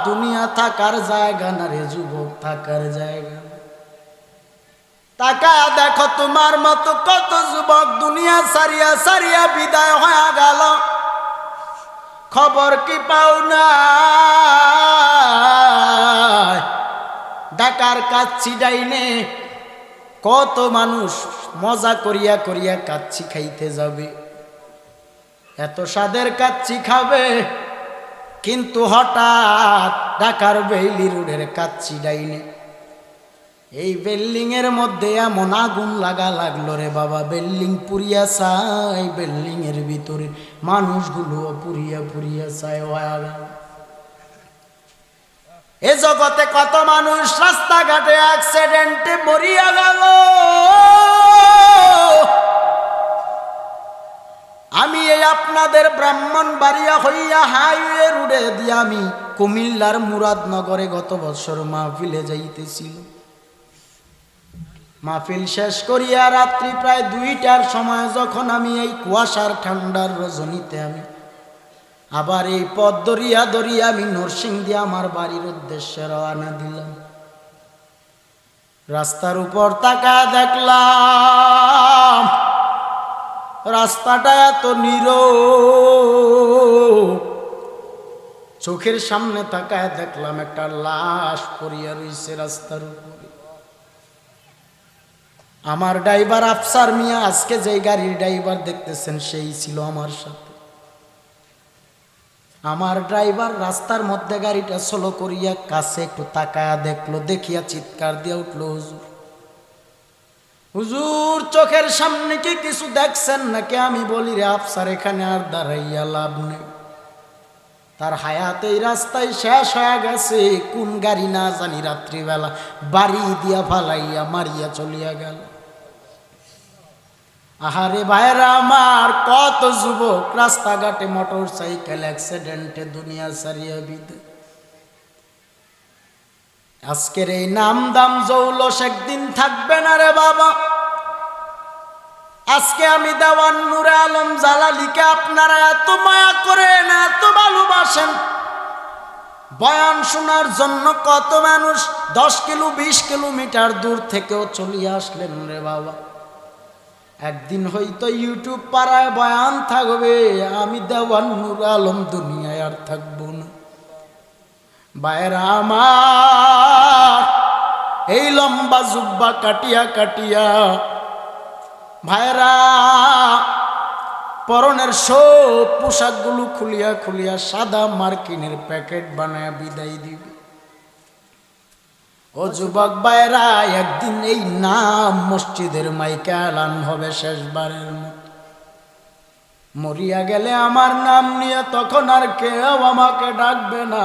দুনিয়া থাকার জায়গা না রে যুবক, থাকার জায়গা। তাকা দেখো তোমার মতো কত যুবক দুনিয়া সারিয়া সারিয়া বিদায় হয়ে গেল, খবর কি পাও না? ঢাকার কাচ্চি ডাইনে কত মানুষ মজা করিয়া করিয়া কাচ্চি খাইতে যাবে, এত স্বাদের কাচ্চি খাবে, কিন্তু হঠাৎ ঢাকার বেইলি রোডের কাচ্চি ডাইনে এই বিল্ডিং এর মধ্যে এমন আগুন লাগলো রে বাবা, বিল্ডিং পুড়িয়া চাই, বিল্ডিং এর ভিতরে মানুষগুলো পুড়িয়া পুড়িয়া চাই। এ জগতে কত মানুষ রাস্তাঘাটে অ্যাক্সিডেন্টে মরিয়া গেল। আমি এই আপনাদের ব্রাহ্মণবাড়িয়া হইয়া হাইওয়ে রোডে দিয়ে আমি কুমিল্লার মুরাদনগরে গত বছর মাহফিলে যাইতেছিল। মাহফিল শেষ করিয়া রাত্রি প্রায় 2টার সময় যখন আমি এই কুয়াশার ঠান্ডার রজনীতে আমি আবার এই পথ দরিয়া দরিয়া আমি নরসিংদী আমার বাড়ির উদ্দেশ্যে রওনা দিলাম। রাস্তার উপর তাকায় দেখলাম রাস্তাটা এত নীরব, চোখের সামনে তাকায় দেখলাম একটা লাশ পড়িয়া রইছে রাস্তার উপরে। আমার ড্রাইভার আফসার মিয়া, আজকে যে গাড়ির ড্রাইভার দেখতেছেন সেই ছিল আমার সাথে। আমার ড্রাইভার রাস্তার মধ্যে গাড়িটা স্লো করিয়া কাছে একটু তাকায়া দেখলো, দেখিয়া চিৎকার দিয়া উঠলো, হুজুর হুজুর চোখের সামনে কি কিছু দেখছেন নাকি? আমি বলি রে আফসার, এখানে আর দাঁড়াইয়া লাভ নেই, তার হায়াত এই রাস্তায় শেষ হয়ে গেছে। কোন গাড়ি না জানি রাত্রিবেলা বাড়ি দিয়া ফালাইয়া মারিয়া চলিয়া গেল। আহারে ভাইরা আমার, কত যুবক রাস্তাঘাটে মোটর সাইকেল অ্যাক্সিডেন্টে দুনিয়া সারিয়া বিদে। আজকের এই নাম দাম জৌলস একদিন থাকবে না রে বাবা। আজকে আমি দেওয়ান নূরে আলম জালালিকে আপনারা এত মায়া করেন, এত ভালোবাসেন, বয়ান শোনার জন্য কত মানুষ 10 কিলো 20 কিলোমিটার দূর থেকেও চলিয়ে আসলেন রে বাবা। একদিন হয়তো ইউটিউব পাড়ায় বয়ান থাকবে, আমি দেওয়ান নূরে আলম দুনিয়ায় আর থাকবো না। ভাইরা আমার, এই লম্বা জুব্বা কাটিয়া কাটিয়া ভাইরা পরনের সব পোশাকগুলো খুলিয়া খুলিয়া সাদা মার্কিনের প্যাকেট বানায় বিদায় দিবে। ও যুবক ভাইরা, একদিন এই নাম মসজিদের মাইকে এলান হবে শেষবারের মতো। মরিয়া গেলে আমার নাম নিয়ে তখন আর কেউ আমাকে ডাকবে না।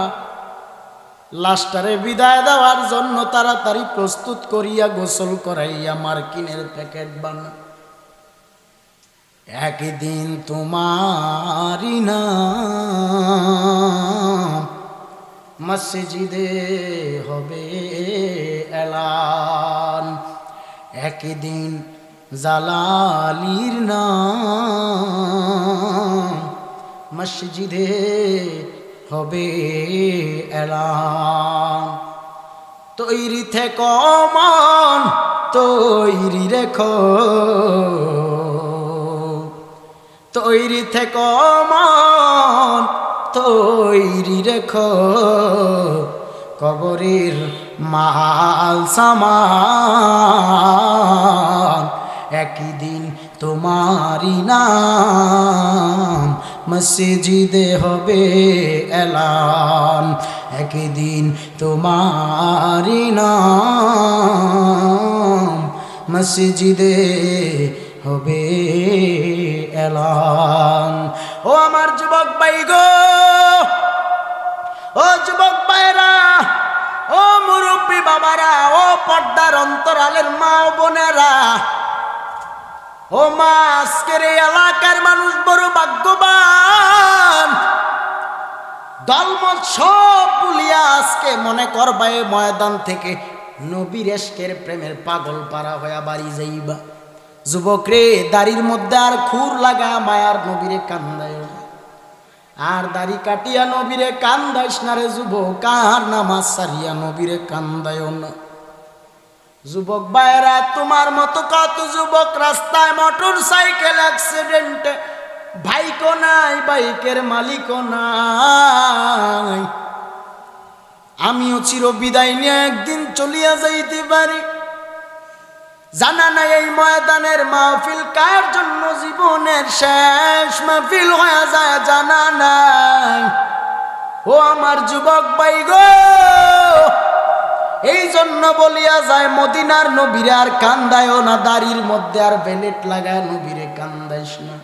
লাস্টারে বিদায় দেওয়ার জন্য তাড়াতাড়ি প্রস্তুত করিয়া গোসল করাইয়া মার্কিনের প্যাকেট বানা। একদিন তোমারি নাম মসজিদে হবে এলান, একদিন জালালির নাম মসজিদে হবে এলান। তৈরি থেকো মন তৈরি রেখো, তৈরি থেকো মন তৈরি রেখো, কবরের মাল সামান একদিন তোমারি নাম মসজিদে হবে এলান, একদিন তোমারি নাম মসজিদে হবে এলান। ও আমার যুবক ভাই গো, ও যুবক ভাইরা, ও মুরব্বী বাবারা, ও পর্দার অন্তরালের মা ও বোনেরা, ও মা, আজকের এই এলাকার মানুষ বড় ভাগ্যবান। দলমত সব ভুলিয়া আজকে মনে করবা এই ময়দান থেকে নবীর এশকের প্রেমের পাগল পারা হইয়া বাড়ি যাইবা। যুবক রে, দাড়ির মধ্যে আর খুর লাগা মায়ার নবীরে কান্দায়, আর দাড়ি কাটিয়া নবীরে কান্দাইস না রে যুবক, আর নামাজ সারিয়া নবীরে কান্দায় না। যুবক ভাইরা, তোমার মতো কত যুবক রাস্তায় মোটর সাইকেল অ্যাক্সিডেন্টে, বাইকও নাই, বাইকের মালিকও নাই। আমিও চির বিদায় নিয়ে একদিন চলিয়া যাইতে পারি, জানা নাই এই ময়দানের মাহফিল কার জন্য জীবনের শেষ মাহফিল হয়ে যায়, জানা নাই। ও আমার যুবক ভাই গো, এই জন্য বলিয়া যায় মদিনার নবীরে আর কান্দায়ও না, দাড়ির মধ্যে আর বেলেট লাগায় নবীরে কান্দাইস না।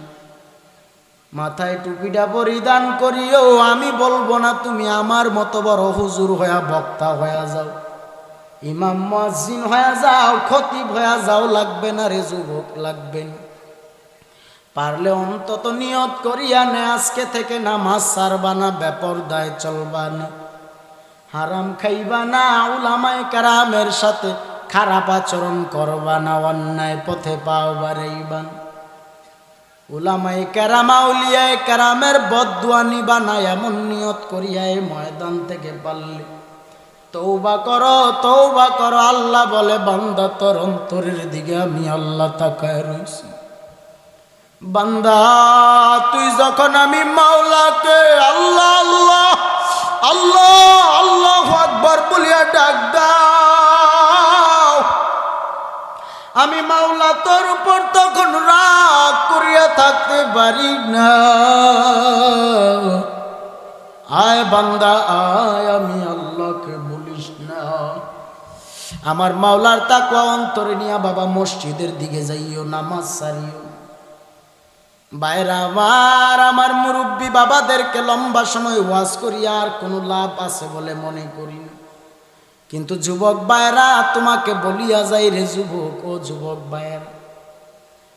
মাথায় টুপিটা পরিধান করিও, আমি বলবো না তুমি আমার মতো বড় হুজুর হইয়া বক্তা হইয়া যাও, ইমাম মুয়াজ্জিন হইয়া যাও, খতিব হইয়া যাও, লাগবে না রে যুবক, লাগবে না। পারলে অন্তত নিয়ত করিয়া নে, আজকে থেকে নামাজ ছাড়বা না, বেপরদায় চলবা না, হারাম খাইবা না, উলামায়ে কেরামের সাথে খারাপ আচরণ করবা না, অন্যায় পথে পাও বাড়াইবা না, উলামায়ে কেরাম আউলিয়ায়ে কেরামের বদদুয়া নিবা না, এমন নিয়ত করিয়া এই ময়দান থেকে পারলে তওবা করো, তওবা করো। আল্লাহ বলে, বান্দা তোর অন্তরের দিকে আমি আল্লাহ তাকায় রইছি। বান্দা তুই যখন আমি মাওলাকে আল্লাহ আল্লাহ আল্লাহ আল্লাহু আকবার বলিয়া ডাক দাও, আমি মাওলা তোর উপর তখন রাগ করিয়া থাকতে পারি না। আয় বান্দা আয়, আমি আল্লাহকে বলিস না। আমার মাওলার তাকওয়া অন্তরে নিয়া বাবা মসজিদের দিকে যাইও, নামাজ সারিও। বাইরা আমার মুরব্বী বাবাদেরকে লম্বা সময় ওয়াজ করিয়া আর কোনো লাভ আছে বলে মনে করি না, কিন্তু যুবক ভাইরা তোমাকে বলিয়া যাই রে যুবক, ও যুবক ভাইরা,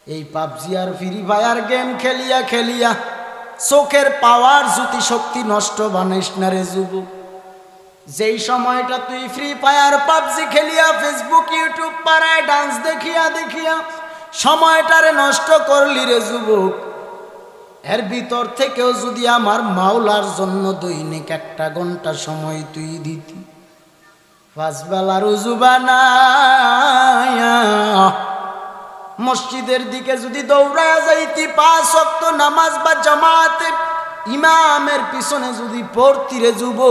এই পাবজি আর ফ্রি ফায়ার গেম খেলিয়া খেলিয়া চোখের পাওয়ার জ্যোতি শক্তি নষ্ট বানাইস না রে যুবক। যেই সময়টা তুই ফ্রি ফায়ার পাবজি খেলিয়া ফেসবুক ইউটিউব পাড়ায় ডান্স দেখিয়া দেখিয়া সময়টারে নষ্ট করলি রে যুবক, এর ভিতর থেকেও যদি আমার মাওলার জন্য দৈনিক 1 ঘন্টা সময় তুই দিতি, 5 বেলার উযু বানায়া মসজিদের দিকে যদি দৌড়ায়া যাইতি, 5 ওয়াক্ত নামাজ বা জামাতে ইমামের পিছনে যদি পড়তি রে যুবক,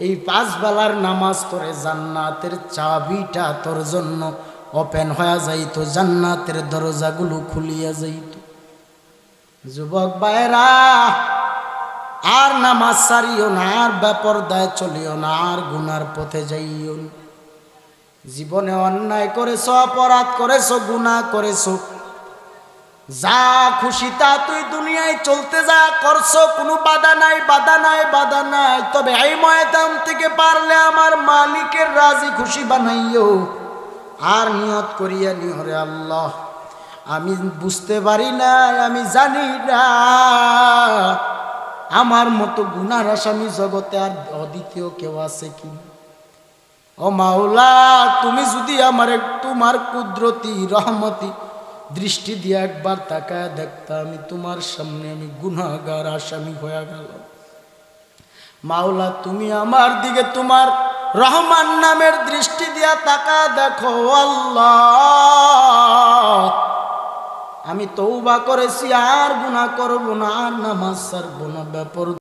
এই 5 বেলার নামাজ তোরে জান্নাতের চাবিটা তোর জন্য ওপেন হয়ে যাইতো, জান্নাতের দরজাগুলো খুলিয়া যাইত। যুবক ভাইরা, আর নামাজ ছাড়িও না, আর বেপরদায় চলিও না, আর গুনার পথে যাইও না। জীবনে অন্যায় করেছো, অপরাধ করেছো, গুনাহ করেছো, যা খুশি তা তুই দুনিয়ায় চলতে যা করছো, কোনো বাধা নাই, বাধা নাই, বাধা নাই। তবে এই ময়দান থেকে পারলে আমার মালিকের রাজি খুশি বানাইও। আর নিয়ত করিয়া নিহরে আল্লাহ, আমি বুঝতে পারি না, আমি জানি না, আমার মতো গুনার আসামি জগতে আর অদ্বিতীয় কেউ আছে কি? ও মাওলা, তুমি যদি আমার তোমার কুদরতি রহমতি দৃষ্টি দিয়ে একবার তাকায় দেখতা, আমি তোমার সামনে আমি গুনাহগার আসামি হয়ে গেল। মাওলা, তুমি আমার দিকে তোমার রহমান নামের দৃষ্টি দিয়া তাকায় দেখো। আল্লাহ, আমি তওবা করেছি, আর গুনাহ করব না, আর নামাজ ছাড়ব না, ব্যাপার